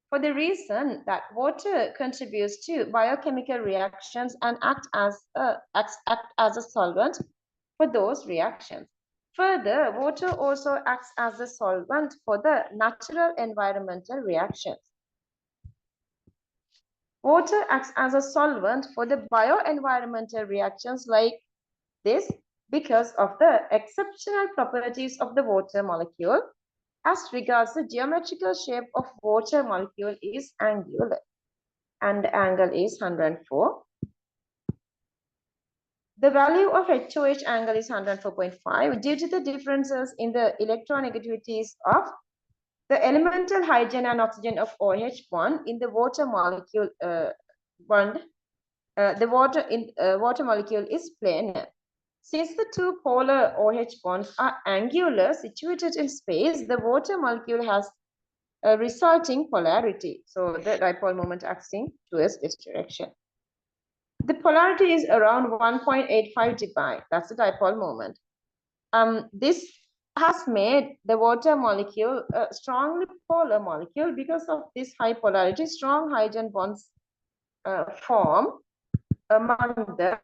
for the reason that water contributes to biochemical reactions and act as a solvent for those reactions. Further, water also acts as a solvent for the natural environmental reactions. Water acts as a solvent for the bioenvironmental reactions like this because of the exceptional properties of the water molecule. As regards the geometrical shape of water molecule is angular and the angle is 104. The value of HOH angle is 104.5 due to the differences in the electronegativities of the elemental hydrogen and oxygen of OH bond in the water molecule bond the water molecule is planar. Since the two polar OH bonds are angular, situated in space, the water molecule has a resulting polarity. So the dipole moment acting towards this direction. The polarity is around 1.85 dpi. That's the dipole moment. This has made the water molecule a strongly polar molecule. Because of this high polarity, strong hydrogen bonds form among the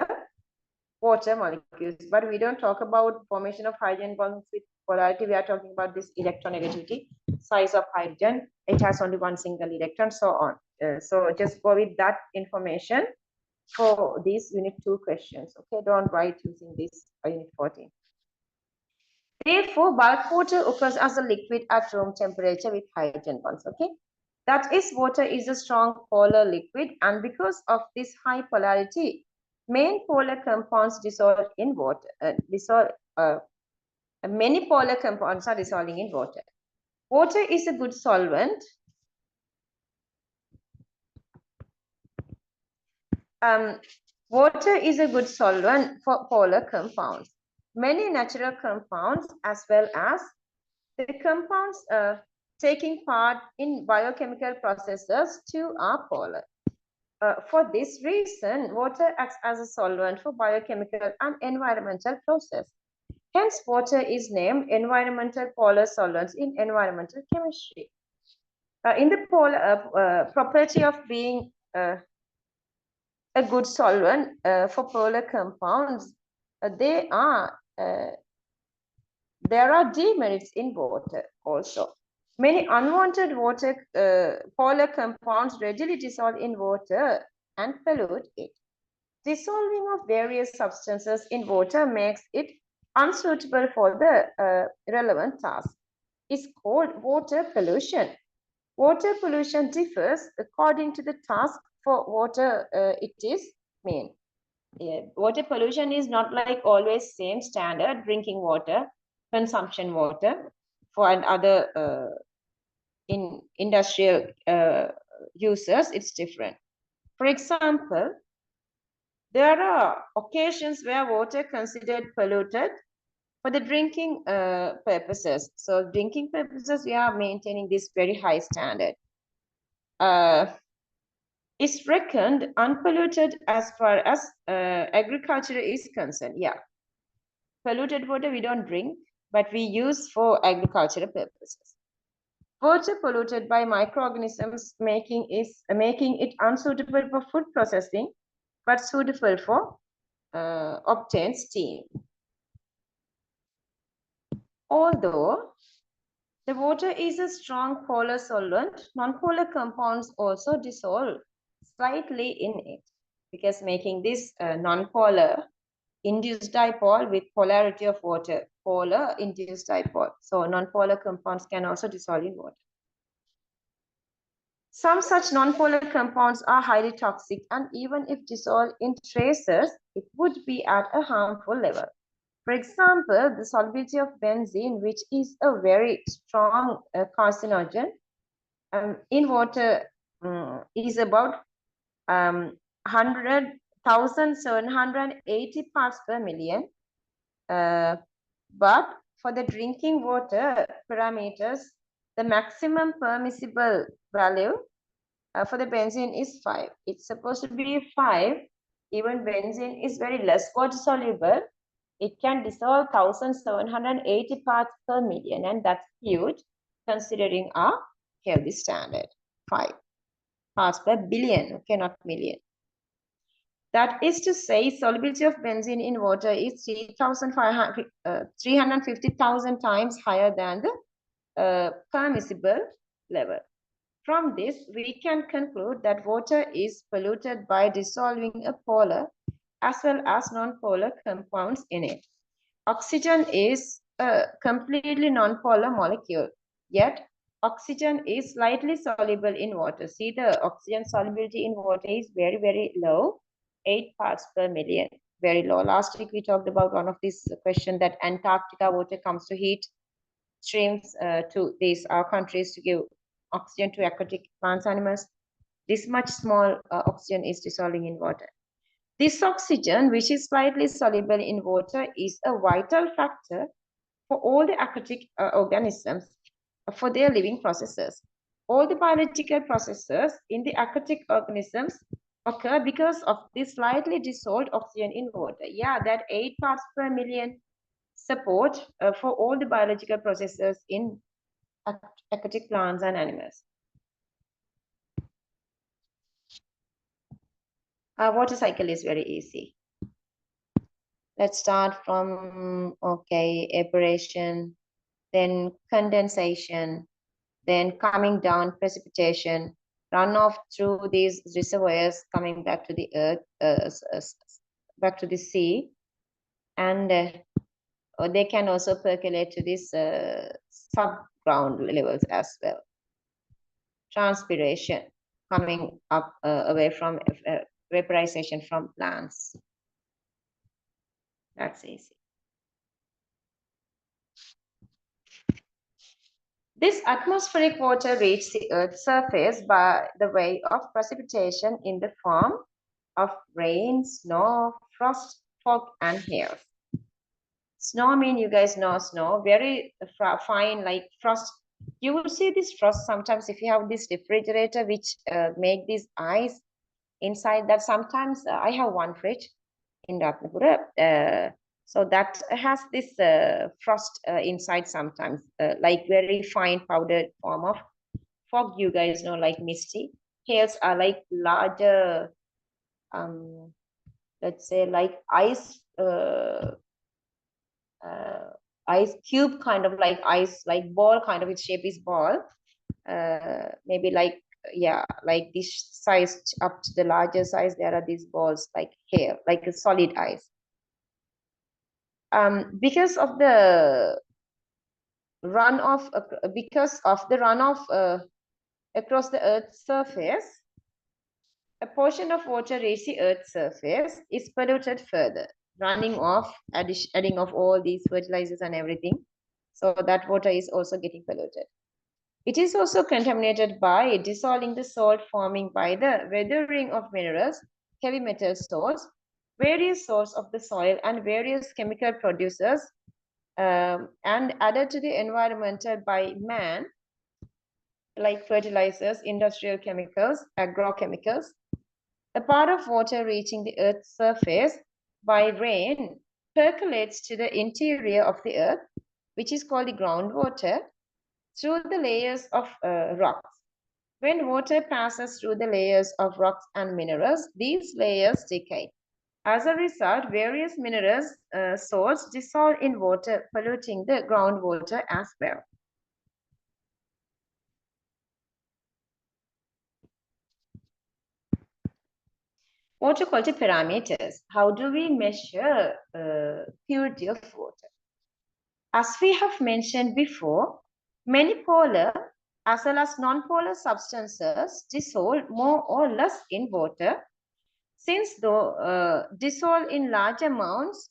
water molecules. But we don't talk about formation of hydrogen bonds with polarity. We are talking about this electronegativity, size of hydrogen. It has only one single electron, so on. So just go with that information for these unit 2 questions. Okay, don't write using this unit 14. Therefore, bulk water occurs as a liquid at room temperature with hydrogen bonds. Okay, that is, water is a strong polar liquid, and because of this high polarity, main polar compounds dissolve in water. Many polar compounds are dissolving in water. Water is a good solvent. Water is a good solvent for polar compounds. Many natural compounds, as well as the compounds taking part in biochemical processes too, are polar. For this reason, water acts as a solvent for biochemical and environmental process. Hence, water is named environmental polar solvents in environmental chemistry. In the polar property of being a good solvent for polar compounds, there are demerits in water also. Many unwanted water polar compounds readily dissolve in water and pollute it. Dissolving of various substances in water makes it unsuitable for the relevant task. It's called water pollution. Water pollution differs according to the task for water it is mean. Water pollution is not like always same standard drinking water, consumption water for other in industrial users. It's different. For example, there are occasions where water considered polluted for the drinking purposes. So drinking purposes, we are maintaining this very high standard. Is reckoned unpolluted as far as agriculture is concerned. Yeah, polluted water we don't drink, but we use for agricultural purposes. Water polluted by microorganisms making it unsuitable for food processing, but suitable for obtain steam. Although the water is a strong polar solvent, non-polar compounds also dissolve slightly in it, because making this non-polar induced dipole with polarity of water, polar induced dipole. So non-polar compounds can also dissolve in water. Some such non-polar compounds are highly toxic, and even if dissolved in traces, it would be at a harmful level. For example, the solubility of benzene, which is a very strong carcinogen, in water is about 100,780 parts per million. But for the drinking water parameters, the maximum permissible value for the benzene is 5. It's supposed to be 5. Even benzene is very less water soluble. It can dissolve 1,780 parts per million, and that's huge considering our healthy standard, 5 parts per billion, okay, not million. That is to say, solubility of benzene in water is 350,000 times higher than the permissible level. From this, we can conclude that water is polluted by dissolving a polar as well as non-polar compounds in it. Oxygen is a completely non-polar molecule, yet oxygen is slightly soluble in water. See, the oxygen solubility in water is very, very low, 8 parts per million, very low. Last week we talked about one of these questions that Antarctica water comes to heat streams to these countries to give oxygen to aquatic plants, animals. This much small oxygen is dissolving in water. This oxygen, which is slightly soluble in water, is a vital factor for all the aquatic organisms for their living processes. All the biological processes in the aquatic organisms occur because of this slightly dissolved oxygen in water. Yeah, that 8 parts per million support for all the biological processes in aquatic plants and animals. Water cycle is very easy. Let's start from, okay, evaporation, then condensation, then coming down, precipitation, runoff through these reservoirs, coming back to the earth, back to the sea, and they can also percolate to these subground levels as well. Transpiration, coming up away from vaporization from plants. That's easy. This atmospheric water reaches the Earth's surface by the way of precipitation in the form of rain, snow, frost, fog, and hail. Snow mean, you guys know snow, very fine like frost. You will see this frost sometimes if you have this refrigerator which make this ice inside that. Sometimes I have one fridge in Ratnapura. So that has this frost inside sometimes, like very fine powdered form of fog, you guys know, like misty. Hails are like larger, let's say like ice ice cube, kind of like ice, like ball, kind of its shape is ball. Maybe like, yeah, like this size up to the larger size, there are these balls like hail, like a solid ice. Because of the runoff, across the Earth's surface, a portion of water reaching the Earth's surface is polluted further, running off, adding of all these fertilizers and everything. So that water is also getting polluted. It is also contaminated by dissolving the salt forming by the weathering of minerals, heavy metal salts, various salts of the soil, and various chemical producers, and added to the environmental by man, like fertilizers, industrial chemicals, agrochemicals. A part of water reaching the Earth's surface by rain percolates to the interior of the Earth, which is called the groundwater, through the layers of rocks. When water passes through the layers of rocks and minerals, these layers decay. As a result, various minerals, salts dissolve in water, polluting the groundwater as well. Water quality parameters. How do we measure purity of water? As we have mentioned before, many polar as well as non-polar substances dissolve more or less in water. Since though dissolve in large amounts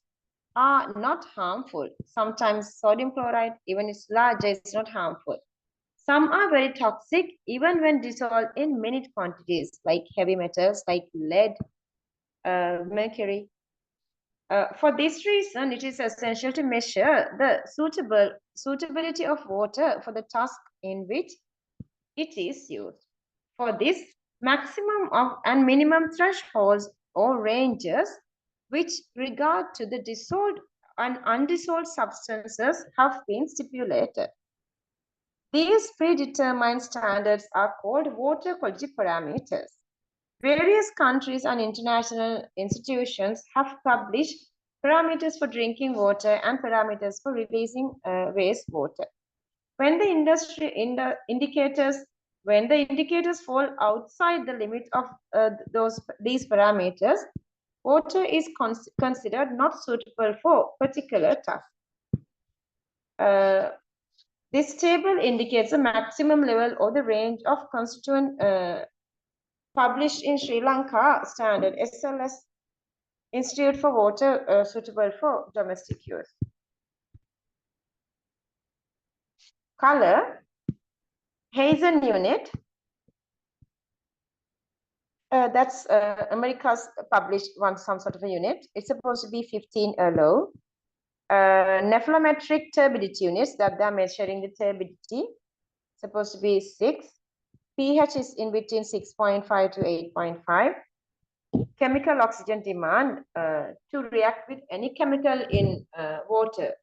are not harmful, sometimes sodium chloride, even it's larger, it's not harmful. Some are very toxic even when dissolved in minute quantities, like heavy metals like lead, mercury. For this reason, it is essential to measure the suitability of water for the task in which it is used. For this, maximum of and minimum thresholds or ranges which regard to the dissolved and undissolved substances have been stipulated. These predetermined standards are called water quality parameters. Various countries and international institutions have published parameters for drinking water and parameters for releasing wastewater. When the indicators fall outside the limit of these parameters, water is considered not suitable for particular task. This table indicates the maximum level or the range of constituent published in Sri Lanka standard SLS, Institute for Water, suitable for domestic use. Color, Hazen unit. That's America's published some sort of a unit. It's supposed to be 15 low. Nephelometric turbidity units that they're measuring the turbidity, supposed to be 6. pH is in between 6.5 to 8.5. Chemical oxygen demand to react with any chemical in water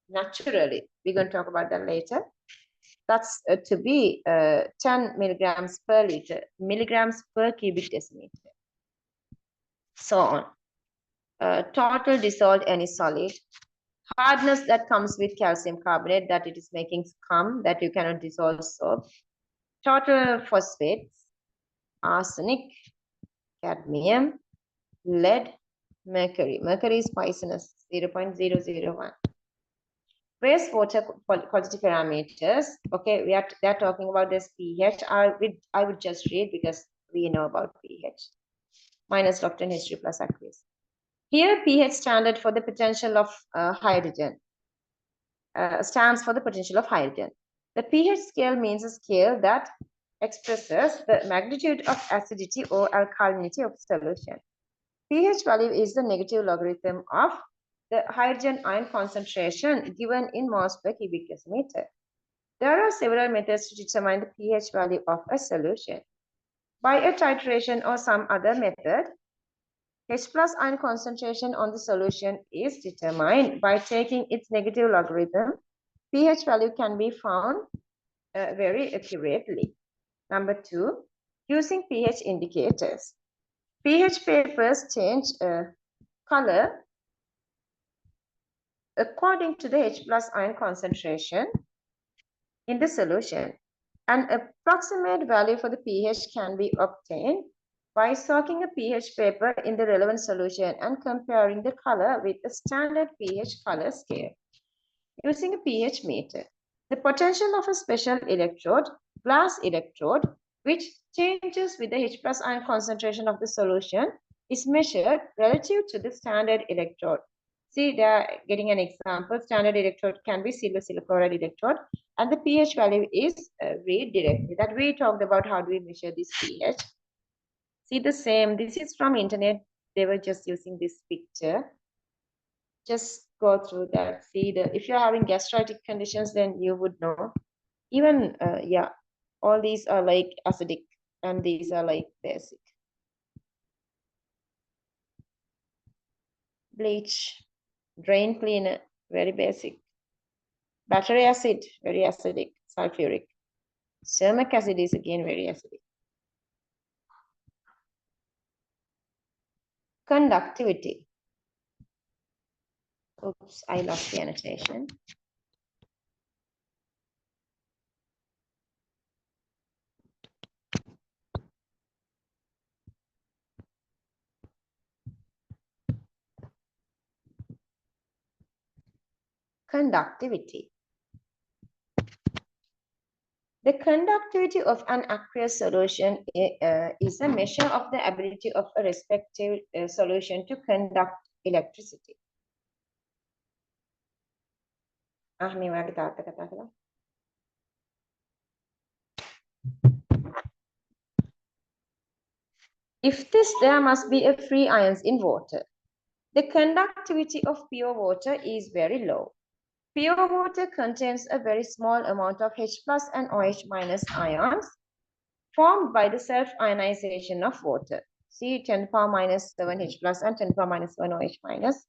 naturally. We're going to talk about that later. That's to be 10 milligrams per liter, milligrams per cubic decimeter. So on. Total dissolved any solid. Hardness that comes with calcium carbonate, that it is making scum, that you cannot dissolve soap. Total phosphates, arsenic, cadmium, lead, mercury. Mercury is poisonous, 0.001. Wastewater quality parameters. Okay, they're talking about this pH. I would just read because we know about pH. Minus lactone H2 plus aqueous. Here, pH standard for the potential of hydrogen stands for the potential of hydrogen. The pH scale means a scale that expresses the magnitude of acidity or alkalinity of solution. pH value is the negative logarithm of the hydrogen ion concentration given in moles per cubic decimeter. There are several methods to determine the pH value of a solution. By a titration or some other method, H plus ion concentration on the solution is determined by taking its negative logarithm. pH value can be found very accurately. Number 2, using pH indicators. pH papers change color according to the H plus ion concentration in the solution. An approximate value for the pH can be obtained by soaking a pH paper in the relevant solution and comparing the color with a standard pH color scale. Using a pH meter, the potential of a special electrode, glass electrode, which changes with the H plus ion concentration of the solution, is measured relative to the standard electrode. See, they are getting an example. Standard electrode can be silver chloride electrode, and the pH value is read directly. That we talked about how do we measure this pH. See the same. This is from internet. They were just using this picture. Just go through that. See, if you're having gastritic conditions, then you would know. Even yeah, all these are like acidic, and these are like basic. Bleach, drain cleaner, very basic. Battery acid, very acidic, sulfuric. Ceramic acid is again very acidic. Conductivity. Oops, I lost the annotation. Conductivity. The conductivity of an aqueous solution is a measure of the ability of a respective solution to conduct electricity. If there must be a free ions in water. The conductivity of pure water is very low. Pure water contains a very small amount of H plus and OH minus ions formed by the self-ionization of water. See 10 to the power minus 7 H plus and 10 to the power minus 1 OH minus.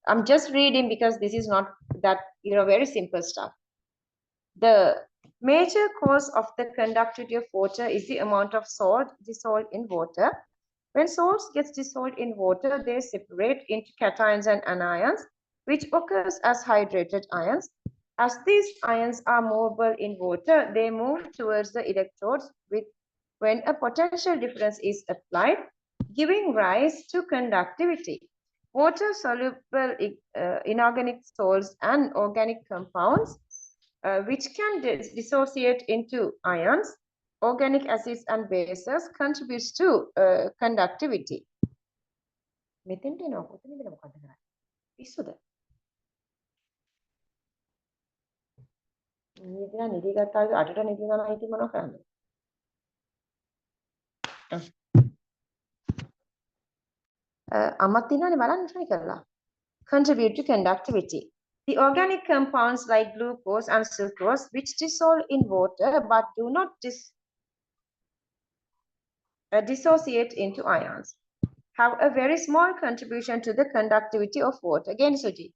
I'm just reading because this is not that, very simple stuff. The major cause of the conductivity of water is the amount of salt dissolved in water. When salts gets dissolved in water, they separate into cations and anions, which occurs as hydrated ions. As these ions are movable in water, they move towards the electrodes when a potential difference is applied, giving rise to conductivity. Water-soluble inorganic salts and organic compounds, which can dissociate into ions, organic acids and bases, contributes to conductivity. Contribute to conductivity. The organic compounds like glucose and sucrose, which dissolve in water but do not dissociate into ions, have a very small contribution to the conductivity of water. Again, Suji.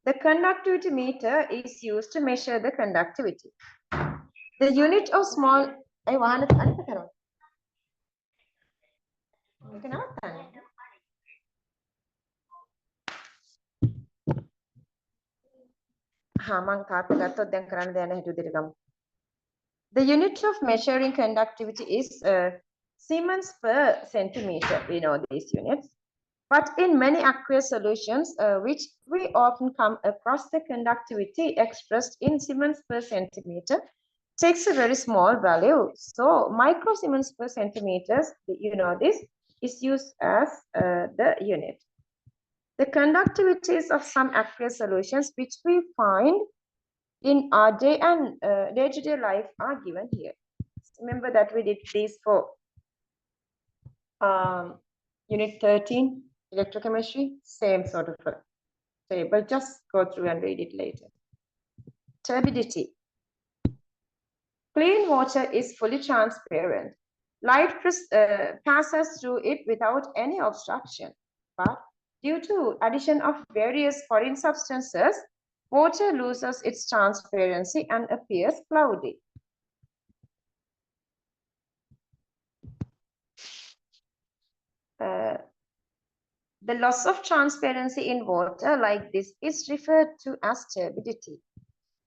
The conductivity meter is used to measure the conductivity. The unit of small... The unit of measuring conductivity is Siemens per centimeter. We know these units. But in many aqueous solutions, which we often come across, the conductivity expressed in Siemens per centimeter takes a very small value. So microsiemens per centimeters, you know this, is used as the unit. The conductivities of some aqueous solutions, which we find in our day-to-day life, are given here. Remember that we did these for unit 13, electrochemistry, same sort of a table. Just go through and read it later. Turbidity. Clean water is fully transparent. Light passes through it without any obstruction. But due to addition of various foreign substances, water loses its transparency and appears cloudy. The loss of transparency in water like this is referred to as turbidity.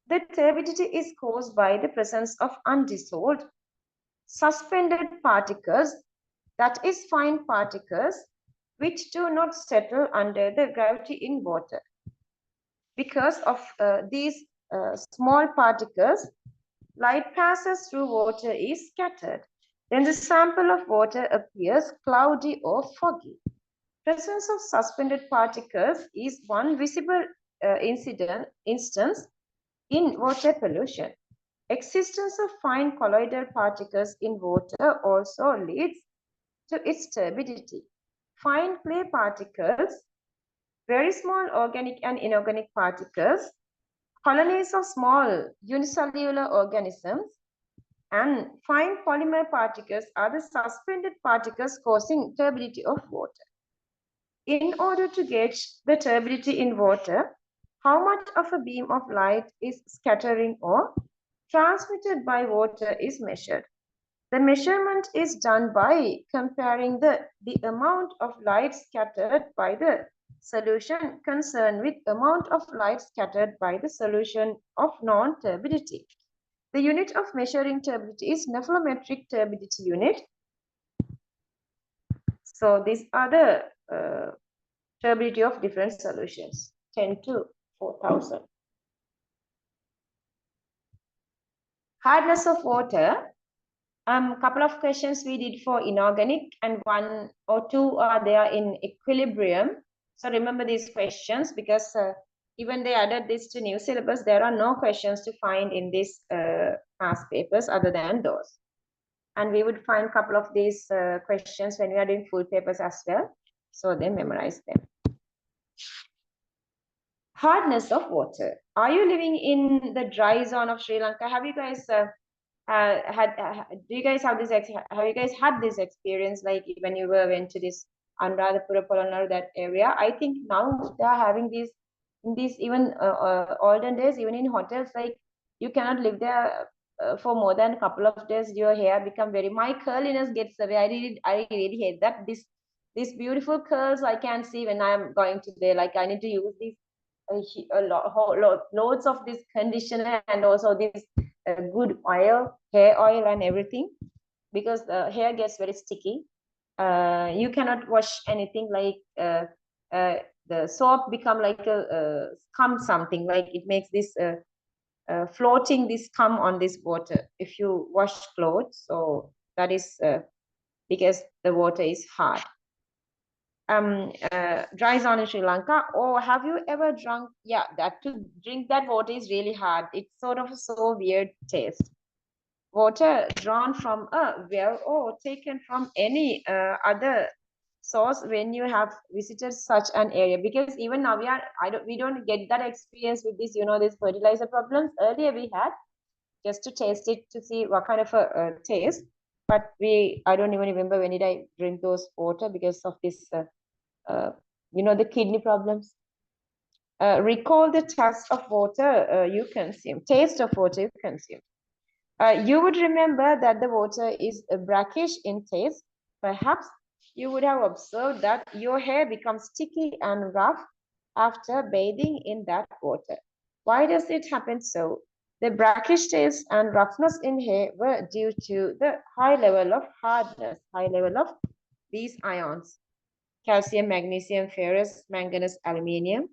The turbidity is caused by the presence of undissolved, suspended particles, that is fine particles, which do not settle under the gravity in water. Because of these small particles, light passes through water is scattered. Then the sample of water appears cloudy or foggy. Presence of suspended particles is one visible instance in water pollution. Existence of fine colloidal particles in water also leads to its turbidity. Fine clay particles, very small organic and inorganic particles, colonies of small unicellular organisms, and fine polymer particles are the suspended particles causing turbidity of water. In order to gauge the turbidity in water, how much of a beam of light is scattering or transmitted by water is measured. The measurement is done by comparing the amount of light scattered by the solution concerned with amount of light scattered by the solution of non-turbidity. The unit of measuring turbidity is nephelometric turbidity unit. So these are the turbidity of different solutions, 10 to 4,000. Hardness of water. Couple of questions we did for inorganic and 1 or 2 are there in equilibrium. So remember these questions because even they added this to new syllabus, there are no questions to find in these past papers other than those. And we would find a couple of these questions when we are doing full papers as well. So then memorize them. Hardness of water. Are you living in the dry zone of Sri Lanka? Have you guys do you guys have this? Have you guys had this experience, like when you went to this Anuradhapura, Polonnaru, that area? I think now they are having these in these even olden days, even in hotels, like you cannot live there for more than a couple of days. Your hair become my curliness gets away. I really hate that. These beautiful curls I can see when I'm going to there. Like I need to use these loads of this conditioner and also this good oil, hair oil and everything, because the hair gets very sticky. You cannot wash anything, like the soap become like a scum something, like it makes this floating this scum on this water if you wash clothes. So that is because the water is hard. Dry zone in Sri Lanka. Or have you ever drunk? Yeah, that to drink that water is really hard. It's sort of a so weird taste. Water drawn from a well or taken from any other source when you have visited such an area? Because even now we don't get that experience with this, this fertilizer problems. Earlier we had just to taste it to see what kind of a taste, but I don't even remember when did I drink those water because of this, the kidney problems. Recall the taste of water you consume, taste of water you consume. You would remember that the water is brackish in taste. Perhaps you would have observed that your hair becomes sticky and rough after bathing in that water. Why does it happen so? The brackish taste and roughness in hair were due to the high level of hardness, high level of these ions: calcium, magnesium, ferrous, manganese, aluminium,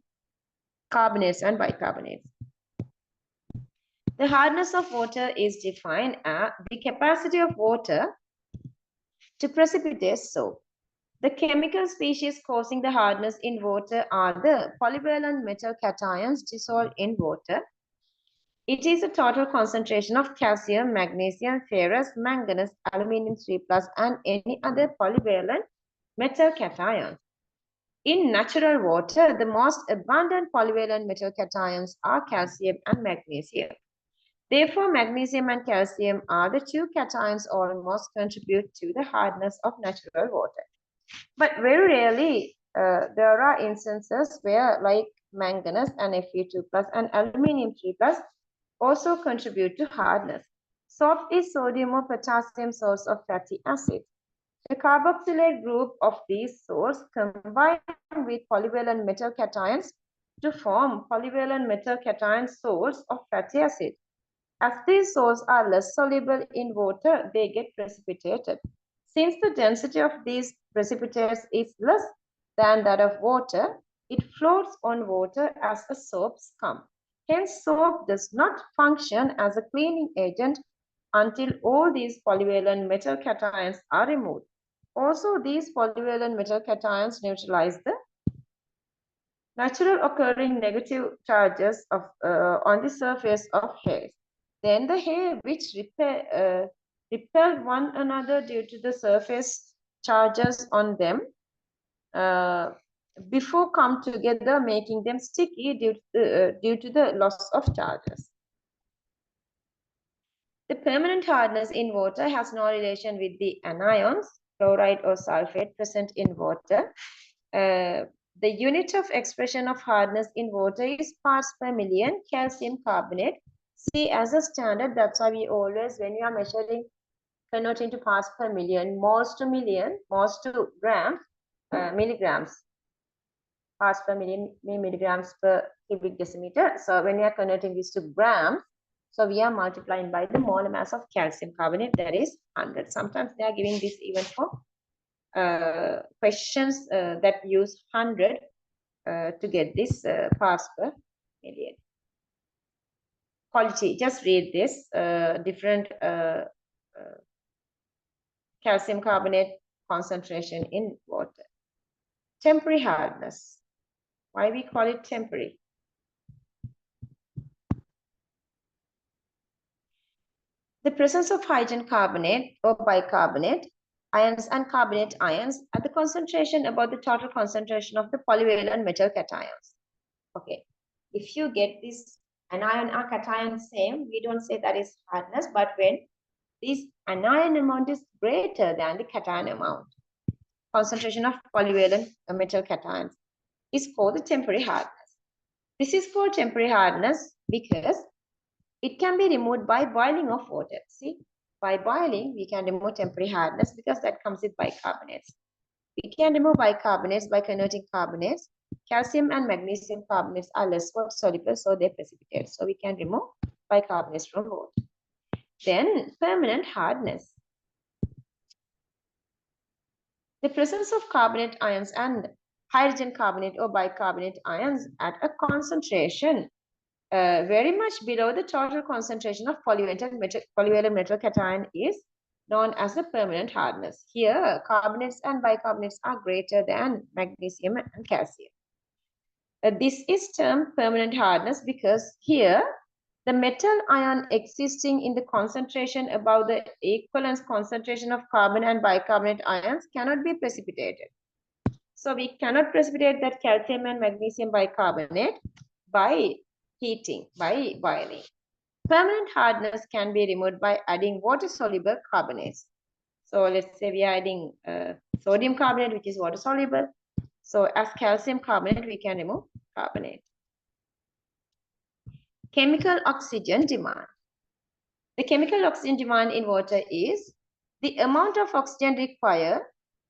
carbonates, and bicarbonates. The hardness of water is defined as the capacity of water to precipitate soap. The chemical species causing the hardness in water are the polyvalent metal cations dissolved in water. It is a total concentration of calcium, magnesium, ferrous, manganese, aluminium 3+, and any other polyvalent metal cations. In natural water, the most abundant polyvalent metal cations are calcium and magnesium. Therefore, magnesium and calcium are the two cations almost contribute to the hardness of natural water. But very rarely, there are instances where like manganese and Fe2+ and aluminium 3+ also contribute to hardness. Soap is sodium or potassium source of fatty acid. The carboxylate group of these salts combine with polyvalent metal cations to form polyvalent metal cation salts of fatty acid. As these salts are less soluble in water, they get precipitated. Since the density of these precipitates is less than that of water, it floats on water as a soap scum. Hence, soap does not function as a cleaning agent until all these polyvalent metal cations are removed. Also, these polyvalent metal cations neutralize the natural occurring negative charges of, on the surface of hairs. Then the hair which repel one another due to the surface charges on them before come together, making them sticky due to the loss of charges. The permanent hardness in water has no relation with the anions, chloride or sulfate present in water. The unit of expression of hardness in water is parts per million calcium carbonate. See, as a standard, that's why we always, when we are measuring, convert into parts per million, moles to million, moles to grams, milligrams, parts per million, milligrams per cubic decimeter. So when we are converting this to grams, so we are multiplying by the molar mass of calcium carbonate, that is 100. Sometimes they are giving this even for questions that use 100 to get this parts per million. Quality, just read this, different calcium carbonate concentration in water. Temporary hardness. Why we call it temporary? The presence of hydrogen carbonate or bicarbonate ions and carbonate ions at the concentration about the total concentration of the polyvalent metal cations. Okay, if you get this anion or cation same, we don't say that is hardness, but when this anion amount is greater than the cation amount, concentration of polyvalent metal cations is called the temporary hardness. This is called temporary hardness because it can be removed by boiling of water. See, by boiling, we can remove temporary hardness because that comes with bicarbonates. We can remove bicarbonates by converting carbonates. Calcium and magnesium carbonates are less water soluble, so they precipitate. So we can remove bicarbonates from water. Then permanent hardness. The presence of carbonate ions and hydrogen carbonate or bicarbonate ions at a concentration very much below the total concentration of polyvalent metal cation is known as the permanent hardness. Here, carbonates and bicarbonates are greater than magnesium and calcium. This is termed permanent hardness because here the metal ion existing in the concentration above the equivalence concentration of carbon and bicarbonate ions cannot be precipitated. So we cannot precipitate that calcium and magnesium bicarbonate by heating, by boiling. Permanent hardness can be removed by adding water-soluble carbonates. So let's say we are adding sodium carbonate, which is water-soluble. So as calcium carbonate, we can remove carbonate. Chemical oxygen demand. The chemical oxygen demand in water is the amount of oxygen required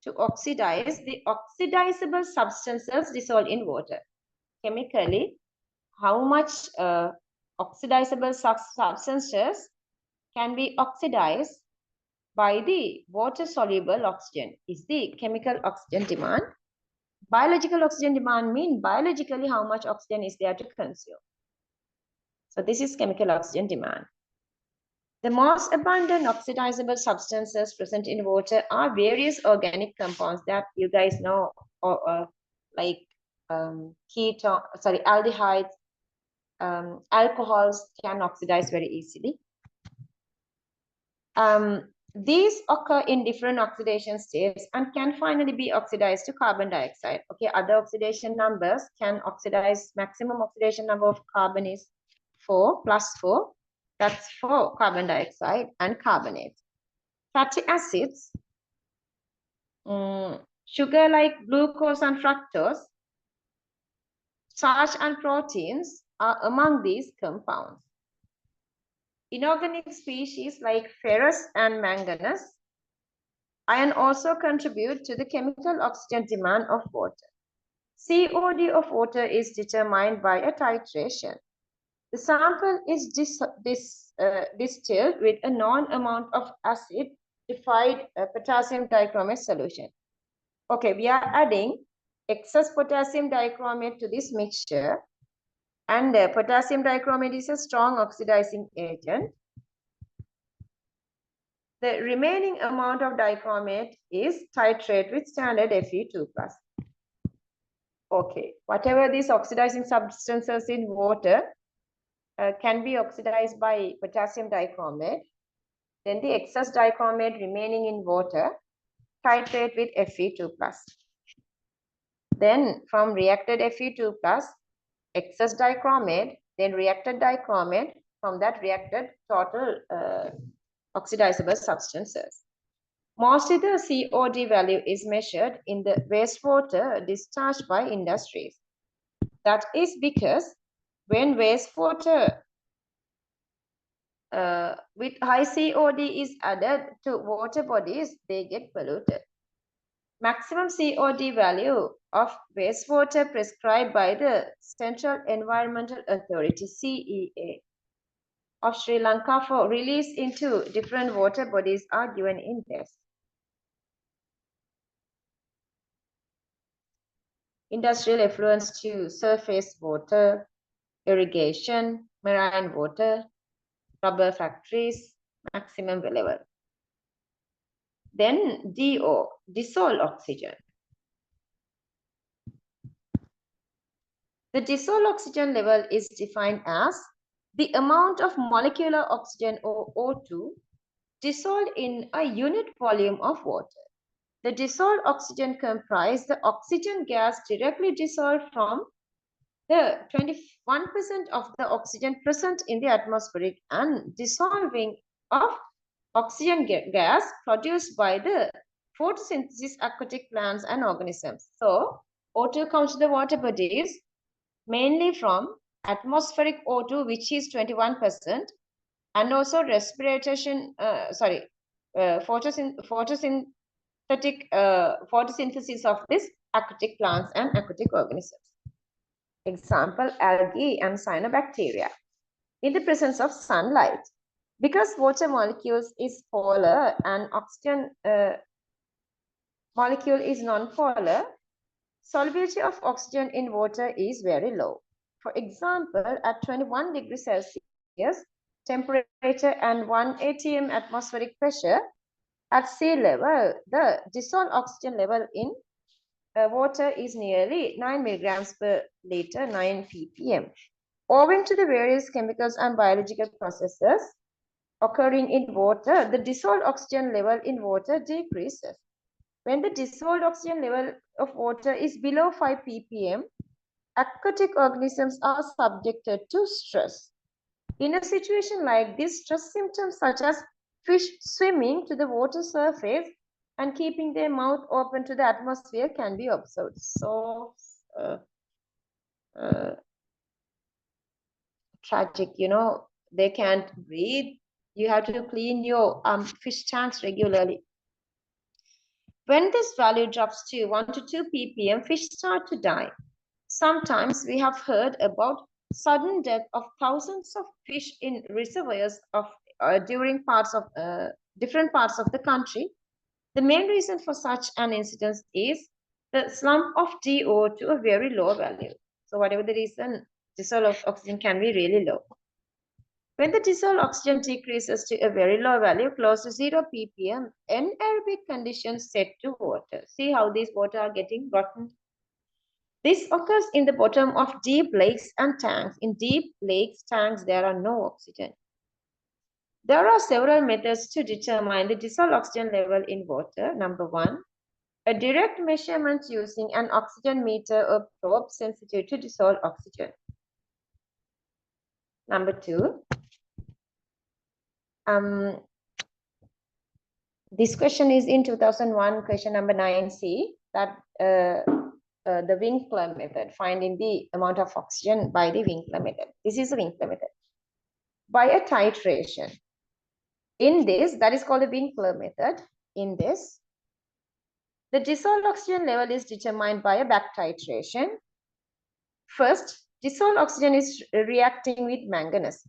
to oxidize the oxidizable substances dissolved in water. Chemically, how much oxidizable substances can be oxidized by the water-soluble oxygen is the chemical oxygen demand. Biological oxygen demand means biologically how much oxygen is there to consume. So this is chemical oxygen demand. The most abundant oxidizable substances present in water are various organic compounds that you guys know, like aldehydes, alcohols can oxidize very easily. These occur in different oxidation states and can finally be oxidized to carbon dioxide. Okay, other oxidation numbers can oxidize, maximum oxidation number of carbon is 4 + 4. That's for carbon dioxide and carbonate. Fatty acids, sugar like glucose and fructose, starch and proteins are among these compounds. Inorganic species like ferrous and manganese, iron also contribute to the chemical oxygen demand of water. COD of water is determined by a titration. The sample is distilled with a known amount of acid-defined potassium dichromate solution. Okay, we are adding excess potassium dichromate to this mixture, and potassium dichromate is a strong oxidizing agent. The remaining amount of dichromate is titrate with standard Fe2+. Okay, whatever these oxidizing substances in water can be oxidized by potassium dichromate. Then the excess dichromate remaining in water, titrate with Fe2+. Then from reacted Fe2+, excess dichromate, then reacted dichromate, from that reacted total oxidizable substances. Mostly the COD value is measured in the wastewater discharged by industries. That is because when wastewater with high COD is added to water bodies, they get polluted. Maximum COD value of wastewater prescribed by the Central Environmental Authority, CEA, of Sri Lanka for release into different water bodies are given in this. Industrial effluents to surface water, irrigation, marine water, rubber factories, maximum level. Then DO, dissolved oxygen. The dissolved oxygen level is defined as the amount of molecular oxygen, or O2, dissolved in a unit volume of water. The dissolved oxygen comprises the oxygen gas directly dissolved from the 21% of the oxygen present in the atmospheric and dissolving of oxygen gas produced by the photosynthesis aquatic plants and organisms. So O2 comes to the water bodies mainly from atmospheric O2, which is 21%, and also photosynthesis of this aquatic plants and aquatic organisms. Example, algae and cyanobacteria. In the presence of sunlight, because water molecules is polar and oxygen molecule is non-polar, solubility of oxygen in water is very low. For example, at 21 degrees Celsius temperature and 1 atm atmospheric pressure, at sea level, the dissolved oxygen level in water is nearly 9 milligrams per liter, 9 ppm. Owing to the various chemicals and biological processes occurring in water, the dissolved oxygen level in water decreases. When the dissolved oxygen level of water is below 5 ppm, aquatic organisms are subjected to stress. In a situation like this, stress symptoms such as fish swimming to the water surface and keeping their mouth open to the atmosphere can be observed. So, tragic, you know, they can't breathe. You have to clean your fish tanks regularly. When this value drops to 1 to 2 ppm, fish start to die. Sometimes we have heard about sudden death of thousands of fish in reservoirs of during different parts of the country. The main reason for such an incident is the slump of DO to a very low value. So whatever the reason, dissolved oxygen can be really low. When the dissolved oxygen decreases to a very low value, close to 0 ppm, anaerobic conditions set to water. See how these water are getting rotten. This occurs in the bottom of deep lakes and tanks. In deep lakes, tanks, there are no oxygen. There are several methods to determine the dissolved oxygen level in water. Number 1, a direct measurement using an oxygen meter or probe sensitive to dissolved oxygen. Number 2, this question is in 2001, question number 9C, that the Winkler method, finding the amount of oxygen by the Winkler method. This is the Winkler method. By a titration. In this, that is called the Winkler method. In this, the dissolved oxygen level is determined by a back titration. First, dissolved oxygen is reacting with manganese.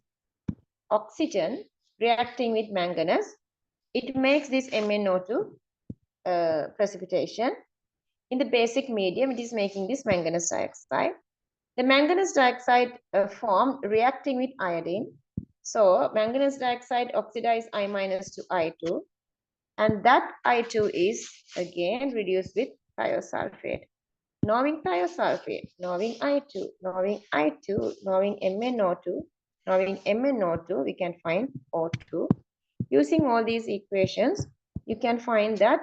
Oxygen reacting with manganese, it makes this MnO2 precipitation. In the basic medium, it is making this manganese dioxide. The manganese dioxide formed reacting with iodine. So manganese dioxide oxidize I- to I2. And that I2 is again reduced with thiosulfate. Knowing thiosulfate, knowing I2, knowing I2, knowing MnO2, knowing MnO2, we can find O2. Using all these equations, you can find that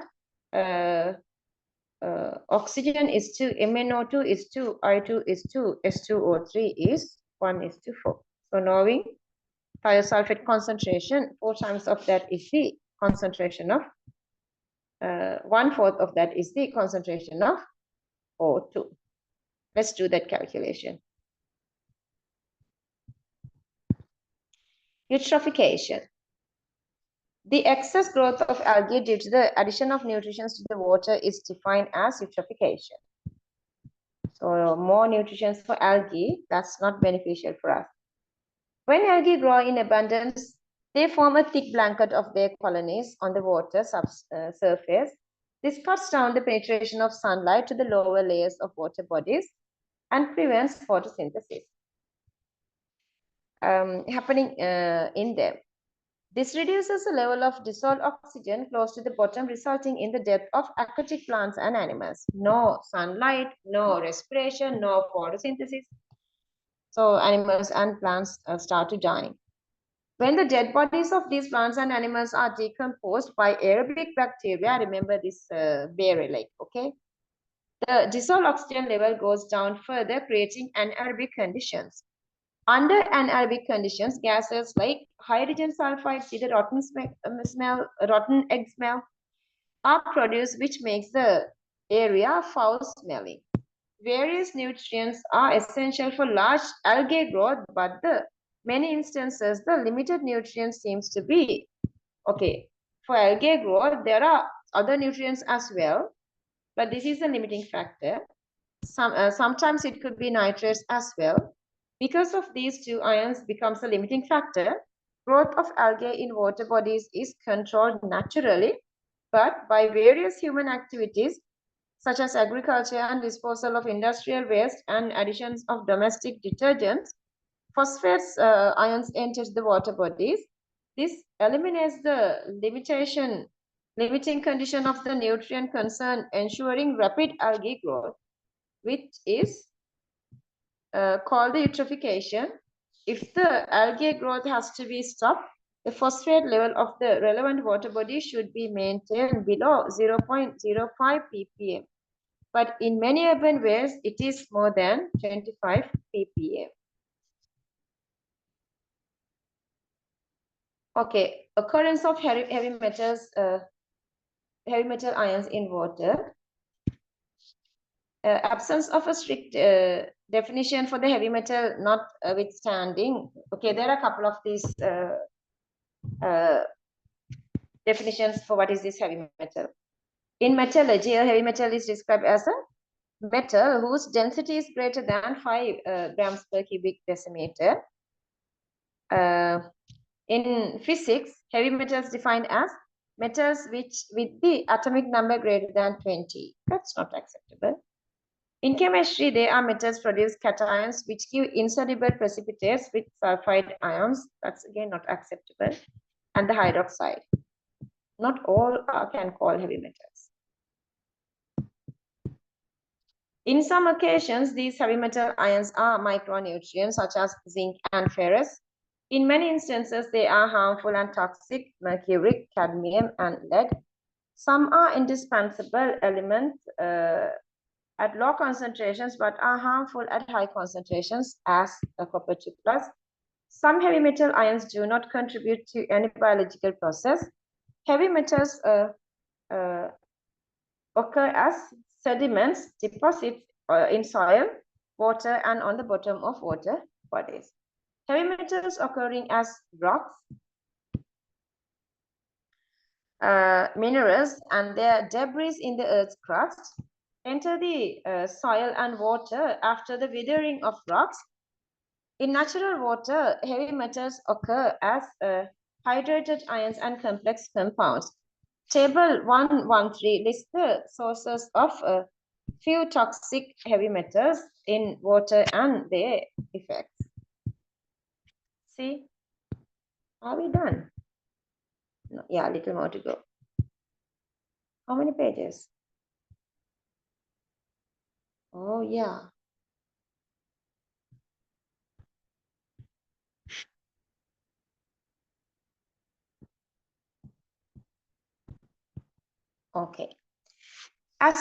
oxygen is 2, MnO2 is 2, I2 is 2, S2O3 is 1:4. So knowing thiosulfate concentration, 4 times of that is the concentration of 1/4 of that is the concentration of O2. Let's do that calculation. Eutrophication. The excess growth of algae due to the addition of nutrients to the water is defined as eutrophication. So more nutrients for algae, that's not beneficial for us. When algae grow in abundance, they form a thick blanket of their colonies on the water surface. This cuts down the penetration of sunlight to the lower layers of water bodies and prevents photosynthesis happening in them. This reduces the level of dissolved oxygen close to the bottom, resulting in the death of aquatic plants and animals. No sunlight, no respiration, no photosynthesis. So animals and plants start to die. When the dead bodies of these plants and animals are decomposed by aerobic bacteria, remember this berry lake, okay? The dissolved oxygen level goes down further, creating anaerobic conditions. Under anaerobic conditions, gases like hydrogen sulfide, see the rotten egg smell, are produced, which makes the area foul-smelling. Various nutrients are essential for large algae growth, but the many instances, the limited nutrients seems to be okay. For algae growth, there are other nutrients as well, but this is a limiting factor. Sometimes it could be nitrates as well. Because of these two ions becomes a limiting factor, growth of algae in water bodies is controlled naturally, but by various human activities such as agriculture and disposal of industrial waste and additions of domestic detergents, phosphates ions enter the water bodies. This eliminates the limiting condition of the nutrient concern, ensuring rapid algae growth, which is called the eutrophication. If the algae growth has to be stopped, the phosphate level of the relevant water body should be maintained below 0.05 ppm. But in many urban ways, it is more than 25 ppm. Okay, occurrence of heavy metal ions in water. Absence of a strict definition for the heavy metal not withstanding. Okay, there are a couple of these definitions for what is this heavy metal. In metallurgy, a heavy metal is described as a metal whose density is greater than 5 grams per cubic decimeter. In physics, heavy metals defined as metals with the atomic number greater than 20. That's not acceptable. In chemistry, there are metals produce cations which give insoluble precipitates with sulfide ions. That's again not acceptable. And the hydroxide. Not all can call heavy metals. In some occasions, these heavy metal ions are micronutrients such as zinc and ferrous. In many instances, they are harmful and toxic, mercury, cadmium, and lead. Some are indispensable elements at low concentrations, but are harmful at high concentrations, as copper 2+. Some heavy metal ions do not contribute to any biological process. Heavy metals occur as sediments, deposits in soil, water, and on the bottom of water bodies. Heavy metals occurring as rocks, minerals, and their debris in the Earth's crust enter the soil and water after the withering of rocks. In natural water, heavy metals occur as hydrated ions and complex compounds. Table 113 lists the sources of a few toxic heavy metals in water and their effects. See, are we done? No, yeah, a little more to go. How many pages? Oh, yeah. Okay. As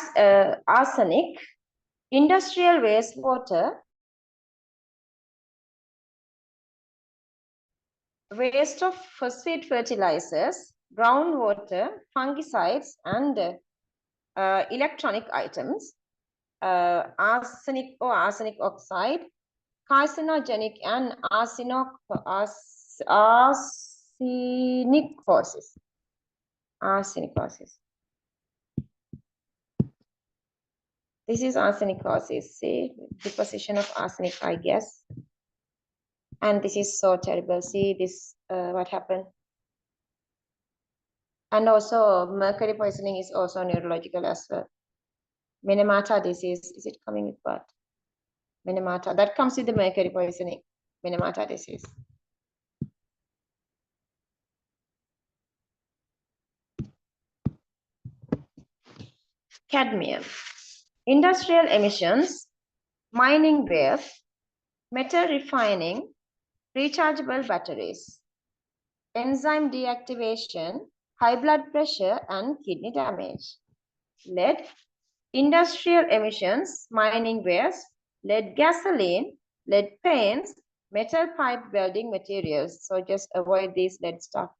arsenic, industrial wastewater, waste of phosphate fertilizers, groundwater, fungicides, and electronic items, arsenic or arsenic oxide, carcinogenic, and arsenic forces. This is arsenicosis. See, deposition of arsenic, I guess. And this is so terrible. See this, what happened. And also mercury poisoning is also neurological as well. Minamata disease, is it coming with what? Minamata, that comes with the mercury poisoning. Minamata disease. Cadmium. Industrial emissions, mining waste, metal refining, rechargeable batteries, enzyme deactivation, high blood pressure, and kidney damage. Lead, industrial emissions, mining waste, lead gasoline, lead paints, metal pipe welding materials. So just avoid these lead stuff.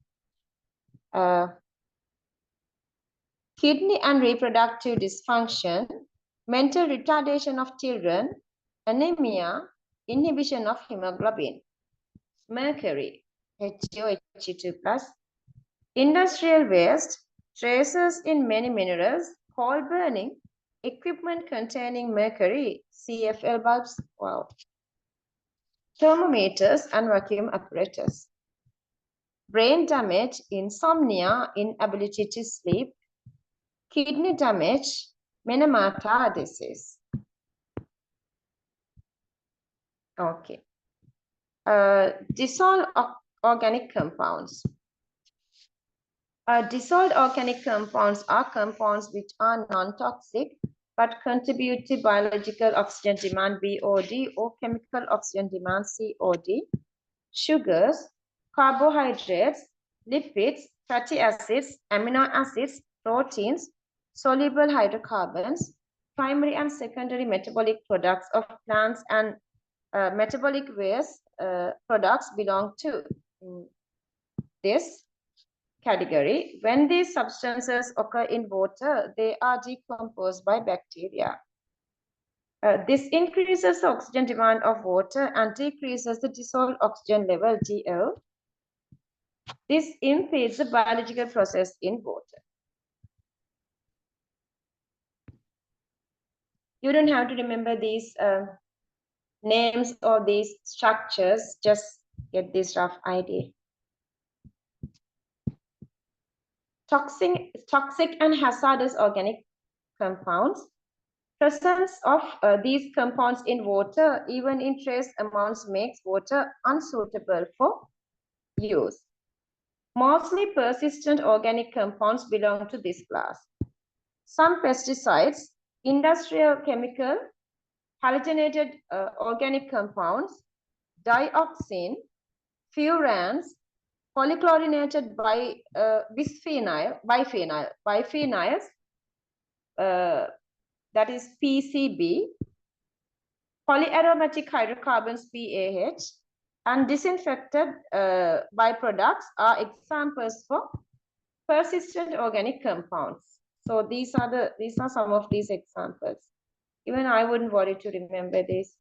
Kidney and reproductive dysfunction, mental retardation of children, anemia, inhibition of hemoglobin. Mercury, He2+, industrial waste, traces in many minerals, coal burning, equipment containing mercury, CFL bulbs, wow, thermometers and vacuum apparatus. Brain damage, insomnia, inability to sleep, kidney damage, Minamata disease. Okay. Dissolved organic compounds. Dissolved organic compounds are compounds which are non-toxic but contribute to biological oxygen demand, BOD, or chemical oxygen demand, COD, sugars, carbohydrates, lipids, fatty acids, amino acids, proteins, soluble hydrocarbons, primary and secondary metabolic products of plants, and metabolic waste products belong to this category. When these substances occur in water, they are decomposed by bacteria. This increases the oxygen demand of water and decreases the dissolved oxygen level, DO. This impedes the biological process in water. You don't have to remember these names or these structures, just get this rough idea. Toxic and hazardous organic compounds. Presence of these compounds in water, even in trace amounts, makes water unsuitable for use. Mostly persistent organic compounds belong to this class. Some pesticides, industrial chemical, halogenated organic compounds, dioxin, furans, polychlorinated biphenyls, that is PCB, polyaromatic hydrocarbons, PAH, and disinfected byproducts are examples for persistent organic compounds. So these are some of these examples. Even I wouldn't worry to remember this.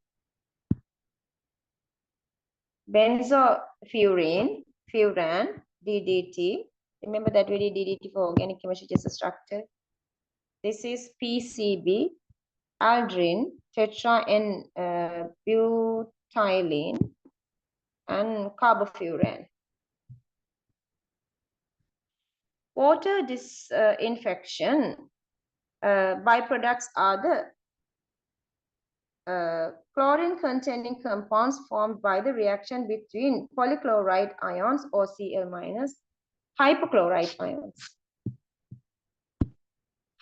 Benzofuran, DDT. Remember that we did DDT for organic chemistry, just a structure. This is PCB, aldrin, tetra N butylene, and carbofuran. Water disinfection byproducts are the chlorine-containing compounds formed by the reaction between polychloride ions or Cl- hypochlorite ions.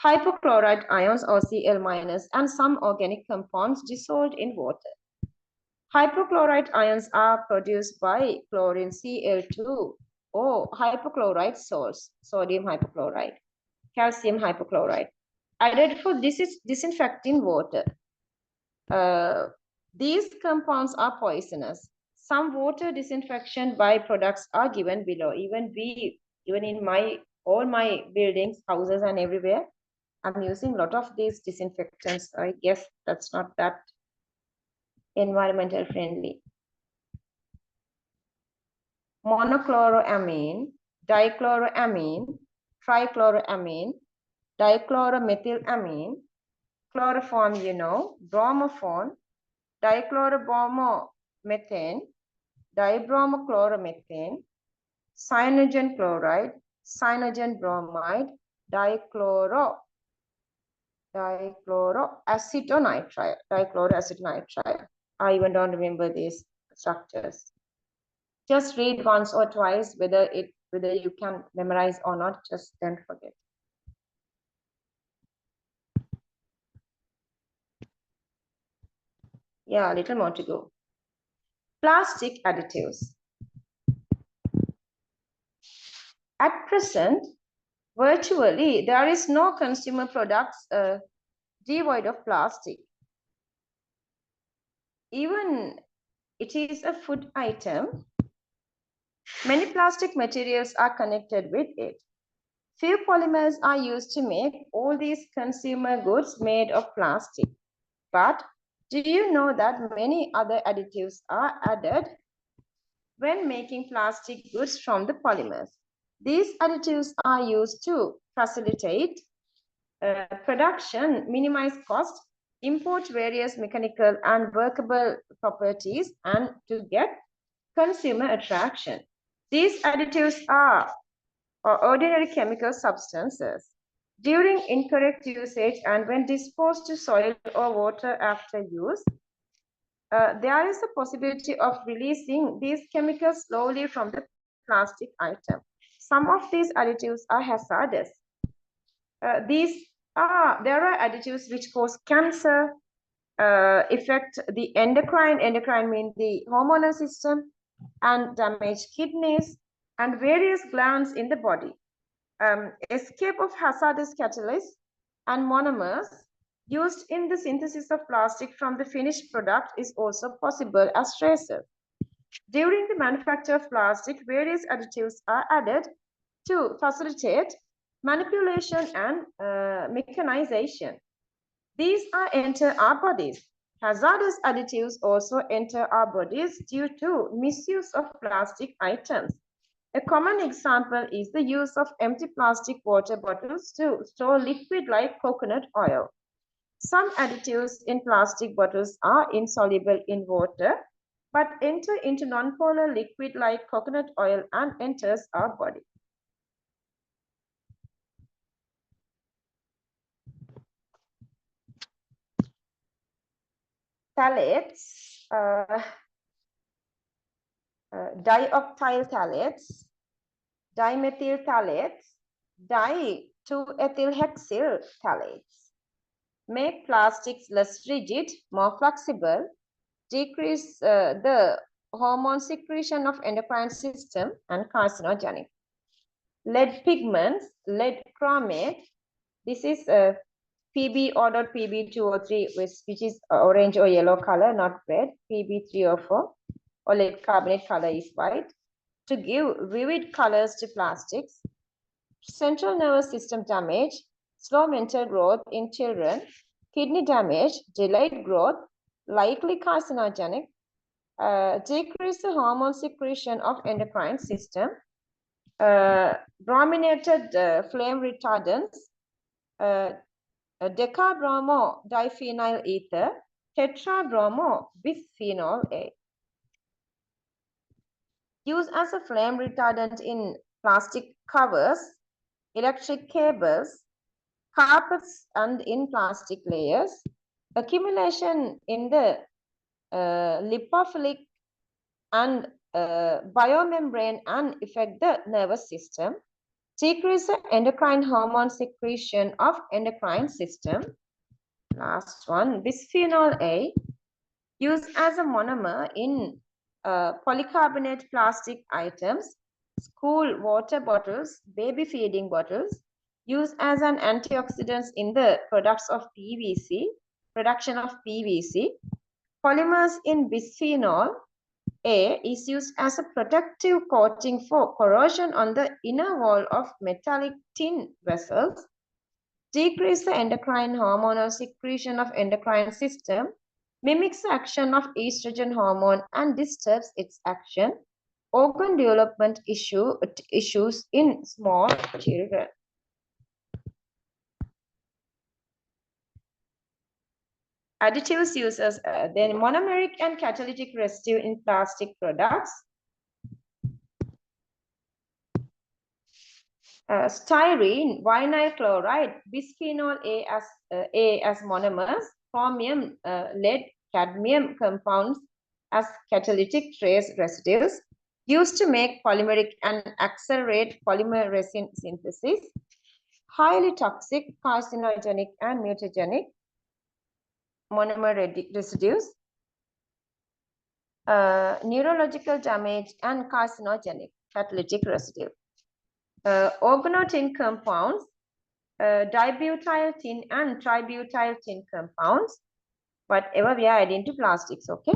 Hypochlorite ions or Cl- and some organic compounds dissolved in water. Hypochlorite ions are produced by chlorine Cl2 or hypochlorite salts, sodium hypochlorite, calcium hypochlorite, added for disinfecting water. These compounds are poisonous. Some water disinfection byproducts are given below. Even in all my buildings, houses, and everywhere, I'm using a lot of these disinfectants. I guess that's not that environmental friendly. Monochloroamine, dichloroamine, trichloroamine, dichloromethylamine, chloroform, bromophone, dichlorobromomethane, dibromochloromethane, cyanogen chloride, cyanogen bromide, dichloroacetonitrile. I even don't remember these structures. Just read once or twice, whether you can memorize or not, just don't forget. Yeah, a little more to go. Plastic additives. At present, virtually, there is no consumer products devoid of plastic. Even it is a food item, many plastic materials are connected with it. Few polymers are used to make all these consumer goods made of plastic. But do you know that many other additives are added when making plastic goods from the polymers? These additives are used to facilitate production, minimize cost, import various mechanical and workable properties, and to get consumer attraction. These additives are ordinary chemical substances. During incorrect usage and when disposed to soil or water after use, there is a possibility of releasing these chemicals slowly from the plastic item. Some of these additives are hazardous. There are additives which cause cancer, affect the endocrine means the hormonal system, and damage kidneys, and various glands in the body. Escape of hazardous catalysts and monomers used in the synthesis of plastic from the finished product is also possible as traces. During the manufacture of plastic, various additives are added to facilitate manipulation and mechanization. These are enter our bodies. Hazardous additives also enter our bodies due to misuse of plastic items. A common example is the use of empty plastic water bottles to store liquid like coconut oil. Some additives in plastic bottles are insoluble in water, but enter into nonpolar liquid like coconut oil and enters our body. Phthalates, dioctyl phthalates, dimethyl phthalates, di-2-ethylhexyl phthalates make plastics less rigid, more flexible, decrease the hormone secretion of endocrine system, and carcinogenic. Lead pigments, lead chromate, this is PbO.Pb2O3, which is orange or yellow color, not red, Pb3O4, or lead carbonate color is white, to give vivid colors to plastics. Central nervous system damage, slow mental growth in children, kidney damage, delayed growth, likely carcinogenic, decrease the hormone secretion of endocrine system, brominated flame retardants, decabromo diphenyl ether, tetrabromo bisphenol A. Used as a flame retardant in plastic covers, electric cables, carpets, and in plastic layers. Accumulation in the lipophilic and biomembrane and affect the nervous system. Decrease the endocrine hormone secretion of endocrine system. Last one, bisphenol A, used as a monomer in polycarbonate plastic items, school water bottles, baby feeding bottles, used as an antioxidant in the products of PVC, production of PVC. Polymers in bisphenol A is used as a protective coating for corrosion on the inner wall of metallic tin vessels. Decrease the endocrine hormonal secretion of endocrine system, mimics the action of estrogen hormone and disturbs its action. Organ development issues in small children. Additives uses then monomeric and catalytic residue in plastic products. Styrene, vinyl chloride, bisphenol A as monomers, chromium, lead, cadmium compounds as catalytic trace residues used to make polymeric and accelerate polymer resin synthesis. Highly toxic, carcinogenic, and mutagenic monomer residues. Neurological damage and carcinogenic catalytic residue. Organotin compounds, dibutyl tin and tributyl tin compounds, whatever we are adding to plastics, okay?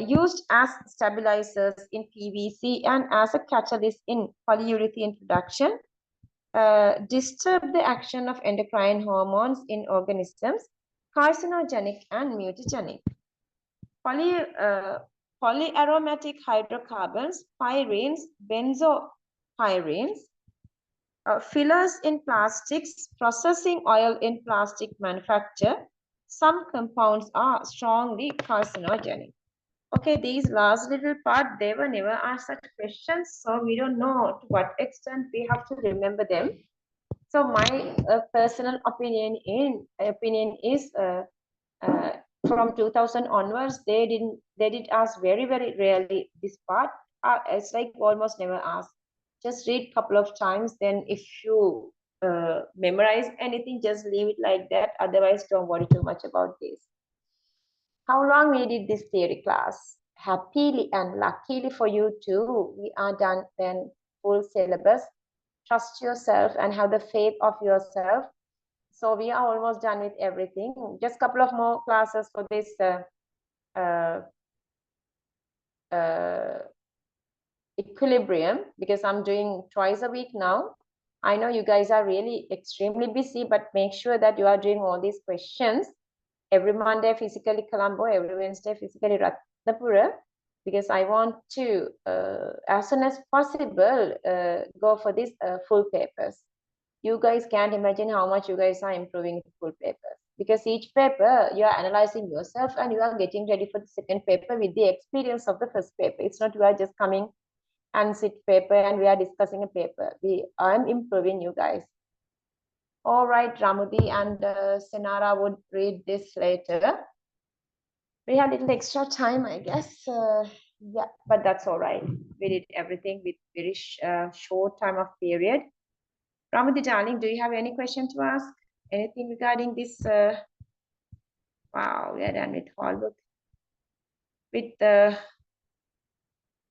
Used as stabilizers in PVC and as a catalyst in polyurethane production, disturb the action of endocrine hormones in organisms, carcinogenic and mutagenic. Polyaromatic hydrocarbons, pyrenes, benzopyrenes, fillers in plastics, processing oil in plastic manufacture. Some compounds are strongly carcinogenic. Okay, these last little part, they were never asked such questions, so we don't know to what extent we have to remember them. So my personal opinion is from 2000 onwards, they did ask very rarely this part. It's like almost never asked. Just read couple of times, then if you memorize anything, just leave it like that. Otherwise, don't worry too much about this. How long we did this theory class? happily and luckily for you too, we are done then full syllabus. Trust yourself and have the faith of yourself. So we are almost done with everything. Just a couple of more classes for this equilibrium, because I'm doing twice a week now. I know you guys are really extremely busy, but make sure that you are doing all these questions every Monday physically Colombo, every Wednesday physically Ratnapura, because I want to, as soon as possible, go for these full papers. You guys can't imagine how much you guys are improving full papers, because each paper you are analyzing yourself and you are getting ready for the second paper with the experience of the first paper. It's not you are just coming and sit paper and we are discussing a paper. I'm improving you guys. All right, Ramudi and Senara would read this later. We had a little extra time, I guess. Yeah, but that's all right. We did everything with very short time of period. Ramudi, darling, do you have any question to ask? Anything regarding this? Wow, we are done with whole book. With the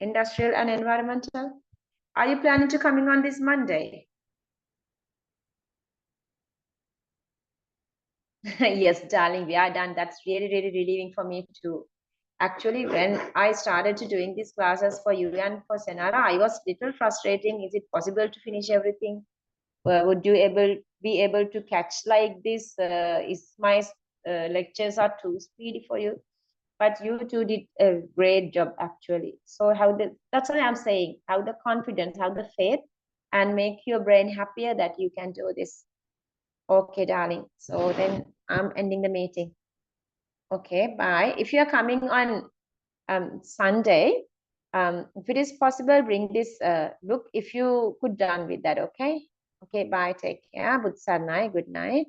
industrial and environmental. Are you planning to coming on this Monday? Yes, darling, we are done. That's really, really relieving for me too. Actually, when I started to doing these classes for you and for Senara, I was little frustrating. Is it possible to finish everything? Would you be able to catch like this? Is my lectures are too speedy for you? But you two did a great job actually. So that's what I'm saying. Have the confidence, have the faith, and make your brain happier that you can do this. Okay, darling. So then I'm ending the meeting. Okay, bye. If you're coming on Sunday, if it is possible, bring this book if you could done with that, okay? Okay, bye. Take care. Good night.